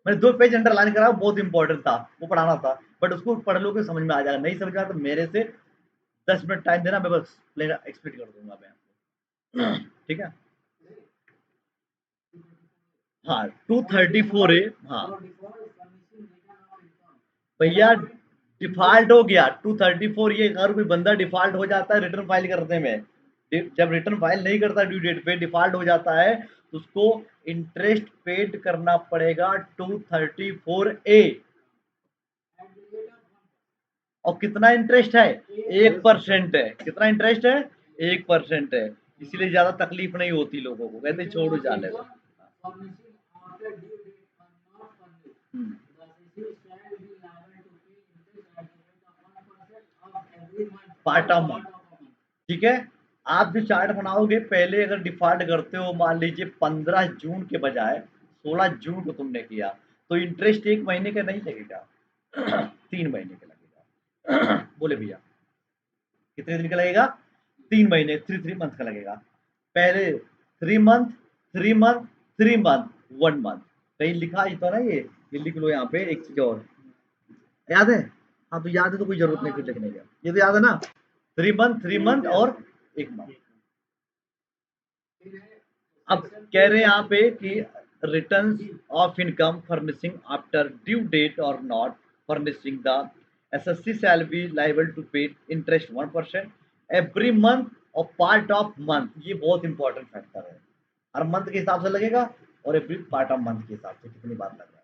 मैंने 2 पेज अंडरलाइन करा, बहुत इंपॉर्टेंट था, वो पढ़ाना था, बट उसको पढ़ लोगे समझ में आ जाएगा, नहीं समझ में आया तो मेरे से 10 मिनट टाइम देना, मैं बस एक्सप्लेन कर दूंगा मैं आपको। ठीक है, हाँ 234 है, हाँ भैया डिफॉल्ट हो गया 234, ये अगर कोई बंदा डिफॉल्ट हो जाता है रिटर्न फाइल करने में, जब रिटर्न फाइल नहीं करता ड्यू डेट पे डिफॉल्ट हो जाता है, तो उसको इंटरेस्ट पेड करना पड़ेगा 234A। और कितना इंटरेस्ट है? 1% है। कितना इंटरेस्ट है? 1% है। इसीलिए ज्यादा तकलीफ नहीं होती लोगों को, कहते छोड़ो जाने दो। पार्ट ऑफ मंथ, ठीक है। आप जो चार्ट बनाओगे पहले अगर डिफॉल्ट करते हो, मान लीजिए 15 जून के बजाय 16 जून को तुमने किया, तो इंटरेस्ट 1 महीने का नहीं लगेगा 3 महीने का लगेगा। बोले भैया कितने दिन का लगेगा? 3 महीने, 3 मंथ का लगेगा। पहले 3 मंथ, 3 मंथ, 3 मंथ, 1 मंथ, कहीं लिखा ही तो ना, ये लिख लो यहाँ पे। एक चीज और याद है? हाँ तो याद है तो कोई जरूरत नहीं फिर लिखने की, ये तो याद है ना, 3 मंथ, 3 मंथ और 1 मंथ। अब कह रहे हैं यहाँ पे कि return of income furnishing after due date और not furnishing the SSC shall be liable to pay interest 1% every month और पार्ट ऑफ मंथ। ये बहुत इंपॉर्टेंट फैक्टर है, हर मंथ के हिसाब से लगेगा और एवरी पार्ट ऑफ मंथ के हिसाब से कितनी बार लग रहा है।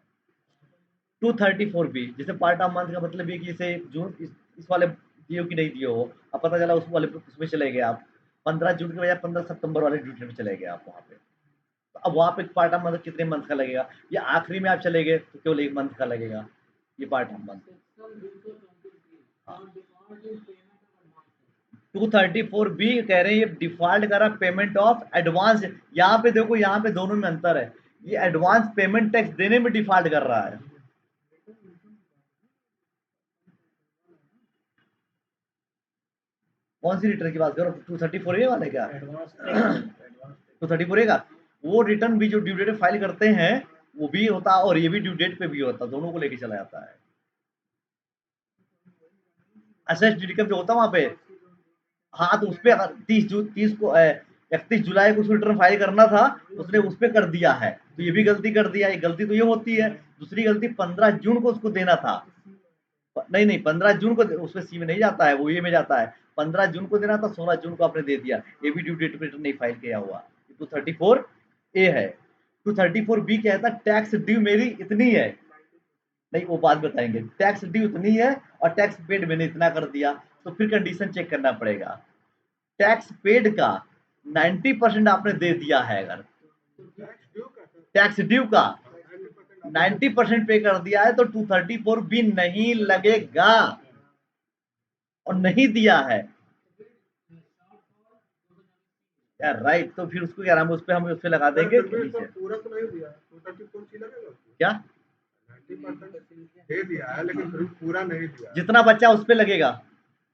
234B जैसे पार्ट ऑफ मंथ का मतलब ये कि जैसे जून इस वाले दियो कि नहीं दियो हो, अब पता चला उस वाले उसमें चले गए आप, 15 जून के बजाय 15 सितंबर वाले ड्यूटी में चले गए आप वहाँ पे, तो अब वहाँ पे पार्ट ऑफ मंथ कितने मंथ का लगेगा? या आखिरी में आप चले गए तो केवल 1 मंथ का लगेगा, ये पार्ट ऑफ मंथ। 234B कह रहे हैं ये डिफॉल्ट करा पेमेंट ऑफ एडवांस। यहाँ पे देखो, यहाँ पे दोनों में अंतर है, ये एडवांस पेमेंट टैक्स देने में डिफॉल्ट कर रहा है। कौन सी रिटर्न की बात करो? 234A वाले क्या? 234A का वो रिटर्न भी जो ड्यू डेट फाइल करते हैं वो भी होता है और ये भी ड्यू डेट पे भी होता है, दोनों को लेके चला जाता है। असेस्ट इनकम जो होता है वहां पे, हाँ तो उस पर 30 को 31 जुलाई को उसको रिटर्न फाइल करना था, उसने उस पर कर दिया है, तो ये भी गलती कर दिया। ये गलती तो ये होती है। दूसरी गलती 15 जून को उसको देना था, नहीं नहीं 15 जून को उसमें सी में नहीं जाता है, वो ये में जाता है। 15 जून को देना था, 16 जून को आपने दे दिया, ये भी ड्यू डेट पे रिटर्न नहीं फाइल किया हुआ। 234A है। 234B कहता है टैक्स ड्यू मेरी इतनी है, नहीं वो बात बताएंगे, टैक्स ड्यू इतनी है और टैक्स पेड मैंने इतना कर दिया, तो फिर कंडीशन चेक करना पड़ेगा। टैक्स पेड का 90% आपने दे दिया है, अगर टैक्स ड्यू का 90% पे कर दिया है तो 234B नहीं लगेगा, और नहीं दिया है यार, राइट। तो फिर उसको क्या नाम है, उस पे हम उस पे लगा देंगे नीचे। पूरा तो नहीं दिया, 234 लगेगा क्या 90% दे दिया है लेकिन फिर पूरा नहीं दिया, जितना बच्चा उस पे लगेगा।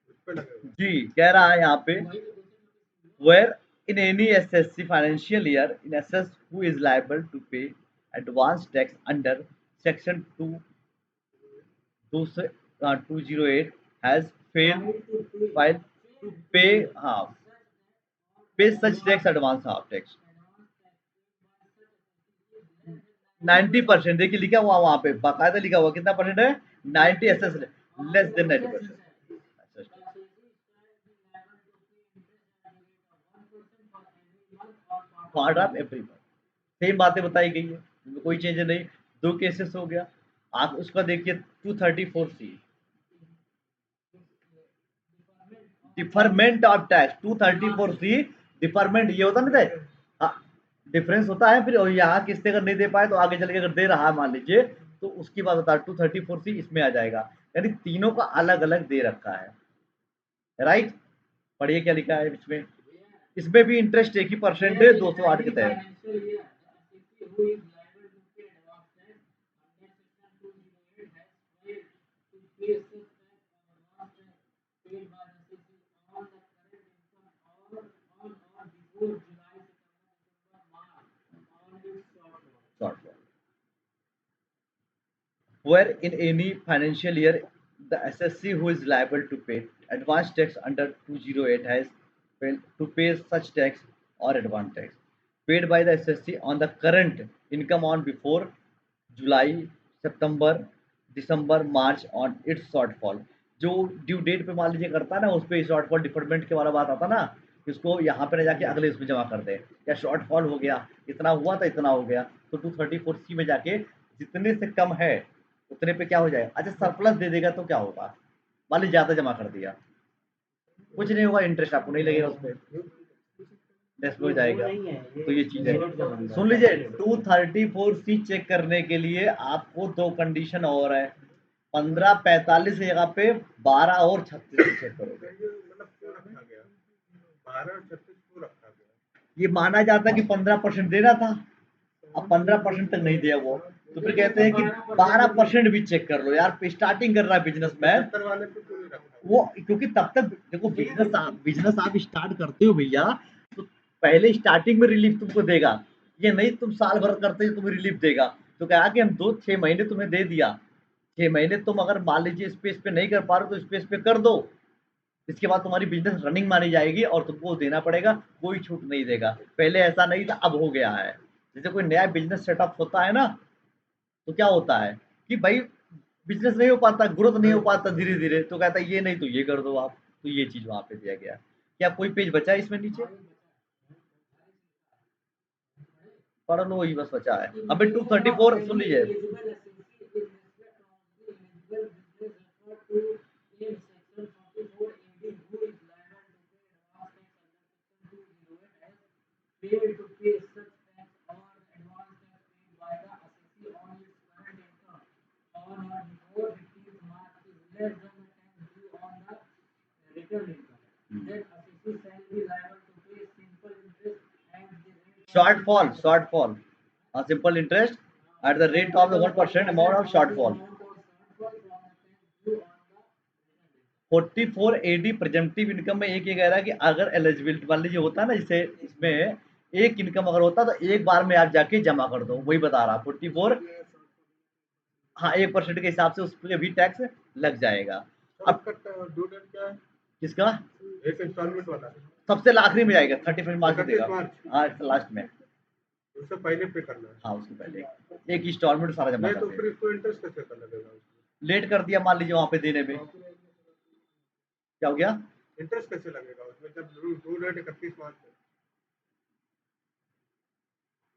उस पे लगेगा। जी कह रहा है यहाँ पे where in any SSC financial year in SS who is liable to pay advance tax under section 208 has failed file to pay, हाँ pay such tax advance, हाँ tax 90%। देखिए लिखा हुआ वहां पे बाकायदा लिखा हुआ कितना परसेंट है, 90 S less than 90%। Part of every month same बातें बताई गई है, इसमें कोई चेंज नहीं। 2 केसेस हो गया। आप उसका देखिए 234C deferment of tax. 234C deferment ये होता नहीं था, डिफरेंस होता है। फिर यहाँ किस्तें अगर नहीं दे पाए तो आगे चल के अगर दे रहा है मान लीजिए, तो उसकी बात बता 234C इसमें आ जाएगा, यानी तीनों का अलग अलग दे रखा है, राइट। पढ़िए क्या लिखा है इसमें, इसमें भी इंटरेस्ट एक ही परसेंट है 208 के तहत। Financial year, the assessee who is liable to pay advance tax under section 208 has failed to pay such tax or advance tax paid by the assessee on the current income or on or before July, September, March on its shortfall. Shortfall. Where in any financial year the assessee who is liable to pay advance tax under 208 has failed to pay such tax or advance tax paid by the assessee on the current income on before July, September, December, March on its shortfall. जो due date पे मान लीजिए करता है ना, उस पे shortfall deferment के वाला बात आता ना, इसको यहाँ पे ना जाके अगले इसमें जमा कर दे, या शॉर्टफॉल हो गया, इतना हुआ था इतना हो गया, तो 234C में जाके जितने से कम है उतने पे क्या हो जाएगा। अच्छा सरप्लस दे देगा तो क्या होगा, मान लीजिए ज़्यादा जमा कर दिया, कुछ नहीं होगा, इंटरेस्ट आपको नहीं लगेगा उस पर, डेस्क हो जाएगा। तो ये चीज़ है, सुन लीजिए 234C चेक करने के लिए आपको दो कंडीशन और है, 1545 की जगह पे 12 और 36 चेक करोगे। मतलब क्यों रखा गया 12 और 36 क्यों रखा गया? ये माना जाता है कि 15% देना था, अब 15% तक नहीं दिया वो, तो फिर कहते हैं कि 12% भी चेक कर लो यार, स्टार्टिंग कर रहा है बिजनेसमैन 70 वाले पे क्यों नहीं रखा? वो, क्योंकि तब तक देखो बिजनेस आप स्टार्ट करते हो भैया, तो पहले स्टार्टिंग में रिलीफ तुमको देगा, ये नहीं तुम साल भर करते हो तुम्हें रिलीफ देगा। तो कहा कि हम 2-6 महीने तुम्हें दे दिया, 6 महीने तुम अगर मान लीजिए स्पेस पे नहीं कर पा रहे हो तो स्पेस पे कर दो, इसके बाद तुम्हारी बिजनेस रनिंग मानी जाएगी और तुमको देना पड़ेगा, कोई छूट नहीं देगा। पहले ऐसा नहीं था, अब हो गया है। जैसे कोई नया बिजनेस सेटअप होता है ना, तो क्या होता है कि भाई बिजनेस नहीं हो पाता, ग्रोथ नहीं हो पाता धीरे धीरे, तो कहता है ये नहीं तो ये कर दो आप, तो ये चीज वहां पे दिया गया। क्या कोई पेज बचा है इसमें नीचे, पढ़ लो, वही बस बचा है। अबे 234 सुन लीजिए, Failed to pay such tax or advance tax paid by the assessee on its current income on or before 15th March is less than the tax due on the returned income. Then assessee shall be liable to pay simple interest at the rate shortfall, simple interest at the rate of the 1% amount of shortfall। 44AD प्रेजेंटिव income में एक ये कह रहा है कि अगर eligibility मान लीजिए होता है ना, जैसे इसमें एक इनकम अगर होता तो एक बार में आप जाके जमा कर दो, वही बता रहा 44, हाँ 1% के हिसाब से उस पर भी टैक्स लग जाएगा। अब ड्यू डेट क्या है किसका, एक इंस्टॉलमेंट वाला? सबसे आखिरी में जाएगा 31 मार्च को 31 देगा, मार्च। हाँ लास्ट में, उससे पहले पे करना है। हाँ उसके पहले एक इंस्टॉलमेंट सारा जमा नहीं कर तो देगा। फिर इसको इंटरेस्ट कैसे कर लगेगा? लेट कर दिया मान लीजिए वहां पे देने में, क्या हो गया, इंटरेस्ट कैसे लगेगा उसमें जब ड्यू डेट 31 मार्च है?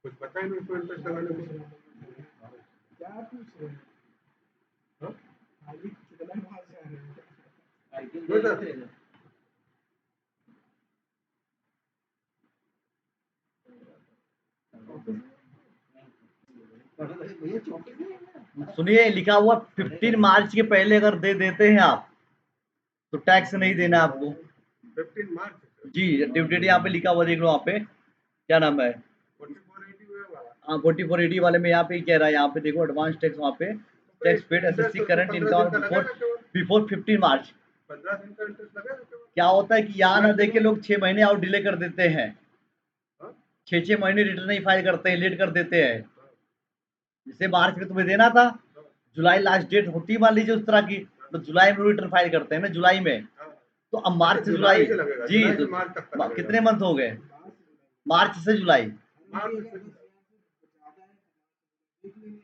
कुछ पता ही नहीं उसको इंटरेस्ट लगाने में। क्या पूछ रहे हैं? हाँ? खाली कितना माल जा रहे हैं? दो सर सुनिए लिखा हुआ 15 मार्च के पहले अगर दे देते हैं आप तो टैक्स नहीं देना आपको 15 मार्च जी। ड्यू डेट यहाँ पे लिखा हुआ देख लो, वहाँ पे क्या नाम है, 4480 हुआ वाला। हाँ 4480 वाले में यहाँ पे कह रहा है, यहाँ पे देखो एडवांस टैक्स, वहाँ पे tax paid SSC current income before 15 मार्च। 15 दिन का इंटरेस्ट लगेगा केवल? क्या होता है कि यहाँ ना देखे लोग 6 महीने और डिले कर देते हैं, हाँ? 6 महीने रिटर्न नहीं फाइल करते हैं, लेट कर देते हैं। जैसे मार्च में तुम्हें देना था, जुलाई लास्ट डेट होती है मान लीजिए उस तरह की, तो जुलाई में रिटर्न फाइल करते हैं ना जुलाई में, हाँ। तो अब मार्च से जुलाई से लगेगा, जी, जुलाई से तो मार्च तक का लगेगा। कितने मंथ हो गए, मार्च से जुलाई, मार्च से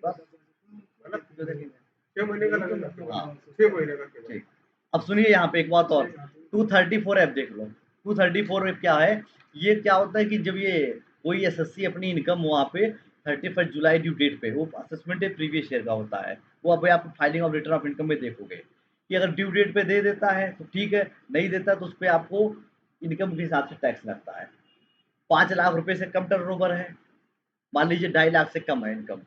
बस मतलब 6 महीने का लगेगा केवल। हाँ। 6 महीने का केवल। ठीक। अब सुनिए यहाँ पे एक बात और, 234 ऐप देख लो, 234 ऐप क्या है, ये क्या होता है कि जब ये कोई एसएससी अपनी इनकम वहाँ पे 31 जुलाई ड्यू डेट पे, वो असेसमेंट प्रीवियस ईयर का होता है, वो अभी आप filing of return of income में देखोगे कि अगर ड्यू डेट पे दे देता है तो ठीक है, नहीं देता तो उस पर आपको इनकम के हिसाब से टैक्स लगता है। 5 लाख रुपए से कम टर्नओवर है, मान लीजिए 2.5 लाख से कम है इनकम,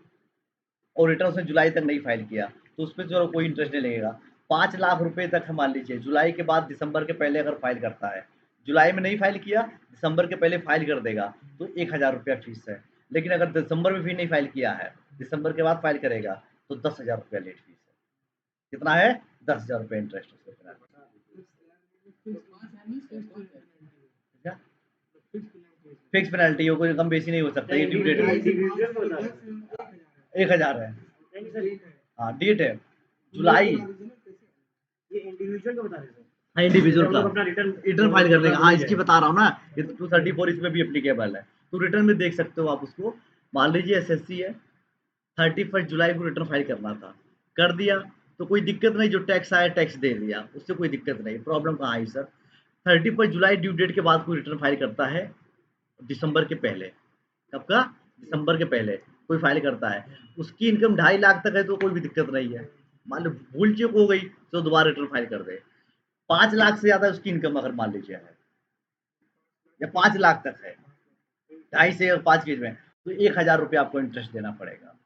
और रिटर्न उसने जुलाई तक नहीं फाइल किया, तो उस पर जो कोई इंटरेस्ट नहीं लगेगा। 5 लाख रुपए तक है मान लीजिए, जुलाई के बाद दिसंबर के पहले अगर फाइल करता है जुलाई में नहीं फाइल किया, दिसंबर के पहले फाइल कर देगा तो 1000 रुपया फीस है। लेकिन अगर दिसंबर में भी नहीं फाइल किया है, दिसंबर के बाद फाइल करेगा तो 10,000 रुपया लेट फीस है। कितना है? 10,000 रुपया इंटरेस्ट उसके पेनल्टी। क्या फिक्स पेनल्टी हो, कोई कम बेसी नहीं हो सकता, ये ड्यू डेट है। इंडिविजुअल को बता रहे हैं। 1000 है। नहीं सर, हाँ, डेट है जुलाई। ये इंडिविजुअल को बता रहे हैं सर। हाँ, इंडिविजुअल हम का लोग अपना रिटर्न फाइल कर लेगा। हाँ, इसकी बता रहा हूँ ना, ये तो 234 इसमें भी एप्लीकेबल है। तो रिटर्न में देख सकते हो आप उसको। मान लीजिए एसएससी है, 31 जुलाई को रिटर्न फाइल करना था, कर दिया तो कोई दिक्कत नहीं, जो टैक्स आया टैक्स दे दिया, उससे कोई दिक्कत नहीं। प्रॉब्लम कहाँ आई सर? 31 जुलाई ड्यू डेट के बाद कोई रिटर्न फाइल करता है दिसंबर के पहले। कब का? दिसंबर के पहले कोई फाइल करता है, उसकी इनकम 2.5 लाख तक है तो कोई भी दिक्कत नहीं है। मान लो भूल चूक हो गई तो दोबारा रिटर्न फाइल कर दे। 5 लाख से ज़्यादा उसकी इनकम अगर मान लीजिए है, या 5 लाख तक है, 2.5 से 5 के बीच में, तो 1000 रुपया आपको इंटरेस्ट देना पड़ेगा।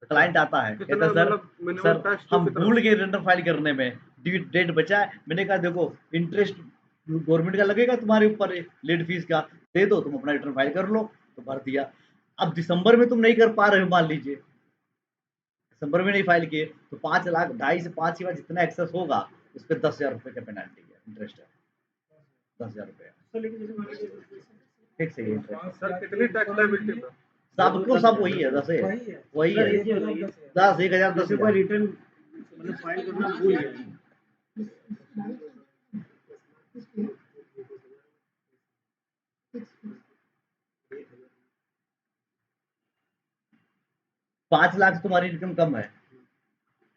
क्लाइंट आता है, कितना कहता है सर, मतलब मिनिमम सर टैक्स हम कितना? भूल गए रिटर्न फाइल करने में, डेट बचा है। मैंने कहा देखो, इंटरेस्ट गवर्नमेंट का लगेगा तुम्हारे ऊपर, लेट फीस का दे दो, तुम अपना रिटर्न फाइल कर लो। तो भर दिया। अब दिसंबर में तुम नहीं कर पा रहे हो, मान लीजिए दिसंबर में नहीं फाइल किए, तो 5 लाख 2.5 से 5 के बाद जितना एक्सेस होगा उस पर 10,000 रुपये का पेनल्टी है, इंटरेस्ट है 10,000 रुपये। सर लेकिन जैसे मान लीजिए फिक्स है ये इंटरेस्ट। सर कितनी टैक्स लायबिलिटी था? सबको सब वही है, 10 है, वही सर है। एक चीज बताइए, 10, 1000, जैसे कोई 10,000। रिटर्न मतलब फाइल करना भूल गया, 5 लाख से तुम्हारी इनकम कम है,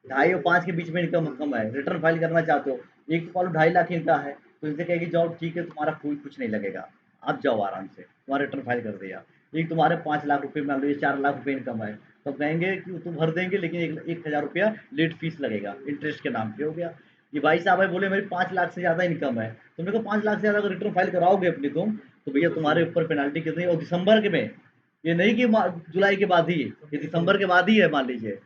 2.5 और 5 के बीच में इनकम कम है, रिटर्न फाइल करना चाहते हो, एक तो 2.5 लाख इनका है, तो इनसे कहेगी जाओ ठीक है, तुम्हारा कोई कुछ नहीं लगेगा, आप जाओ आराम से, तुम्हारा रिटर्न फाइल कर दिया। एक तुम्हारे 5 लाख रुपये, मान लो ये 4 लाख रुपये इनकम है, तो कहेंगे कि तुम भर देंगे, लेकिन 1,000 रुपया लेट फीस लगेगा, इंटरेस्ट के नाम पे हो गया। ये भाई साहब है, बोले मेरी 5 लाख से ज़्यादा इनकम है, तुमने को 5 लाख से ज़्यादा अगर रिटर्न फाइल कराओगे अपनी तुम, तो भैया तुम्हारे ऊपर पेनल्टी कितनी, और दिसंबर के में, ये नहीं कि जुलाई के बाद ही, ये दिसंबर के बाद ही है, मान लीजिए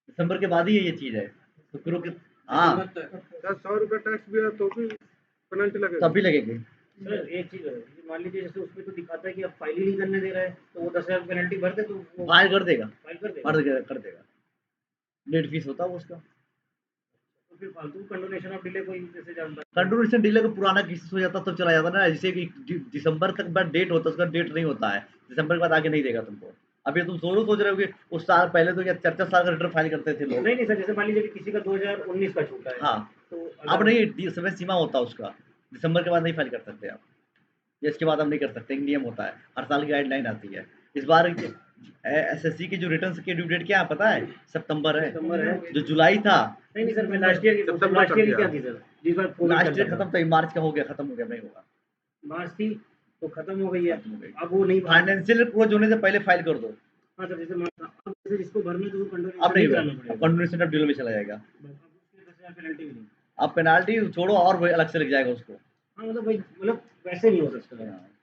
दिसंबर के बाद ही ये चीज़ है, तो फिर वो हाँ, सर 100 रुपये टैक्स भी है तो भी पेनल्टी लगेगा? तब भी लगेगी। सर एक चीज है, मान लीजिए जैसे उसमें तो दिखाता है कि आप फाइल ही नहीं करने दे रहे हैं, तो वो 10,000 पेनल्टी भर दे तो वो फाइल कर देगा, फाइल कर देगा। कर देगा, लेट फीस होता है उसका। तो फिर फालतू कंडोनेशन ऑफ डिले कोई जैसे जानता है। कंट्रीब्यूशन डीलर का पुराना केसेस हो जाता तो चला जाता ना, जैसे कि दिसंबर तक बाद डेट होता है, उसका डेट नहीं होता है, दिसंबर के बाद आगे नहीं देगा तुमको। अभी तुम सोच रहे हो कि उस साल पहले तो क्या 4-4 साल का रिटर्न फाइल करते थे लोग। नहीं नहीं सर, जैसे मान लीजिए कि किसी का 2019 का छूटा है, हाँ, तो अब नहीं, समय सीमा होता है उसका, दिसंबर के बाद नहीं फाइल कर सकते आप, या इसके बाद हम नहीं कर सकते, एक नियम होता है, हर साल की गाइडलाइन आती है। इस बार एसएससी की जो रिटर्न की ड्यू डेट क्या है पता है? सितंबर है, जो जुलाई था। नहीं नहीं सर, मैं लास्ट ईयर की सितंबर लास्ट कर ईयर की दिया। क्या थी सर, जिस बार कोविड लास्ट चल ईयर रहा खत्म था, मार्च का हो गया, खत्म हो गया, नहीं होगा, था, मार्च थी तो खत्म हो गई है, खत्म हो गई। अब वो नहीं फाइनेंशियल क्लोज होने से पहले फाइल कर दो। हाँ सर, जैसे अब जैसे जिसको भरना है तो वो अब कंडोनेशन नहीं नहीं होगा, कराना अब पड़ेगा, कंटिन्यूशन ऑफ डील में चला जाएगा। अब उसके 10,000 पेनल्टी भी नहीं। अब पेनाल्टी छोड़ो, और वो अलग से लग जाएगा उसको। हाँ मतलब भाई, मतलब वैसे नहीं हो सकता है।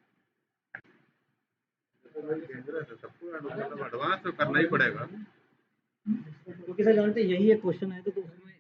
सबको मतलब एडवांस तो करना ही पड़ेगा। क्योंकि सर जानते हैं, यही एक क्वेश्चन आया था तो उसमें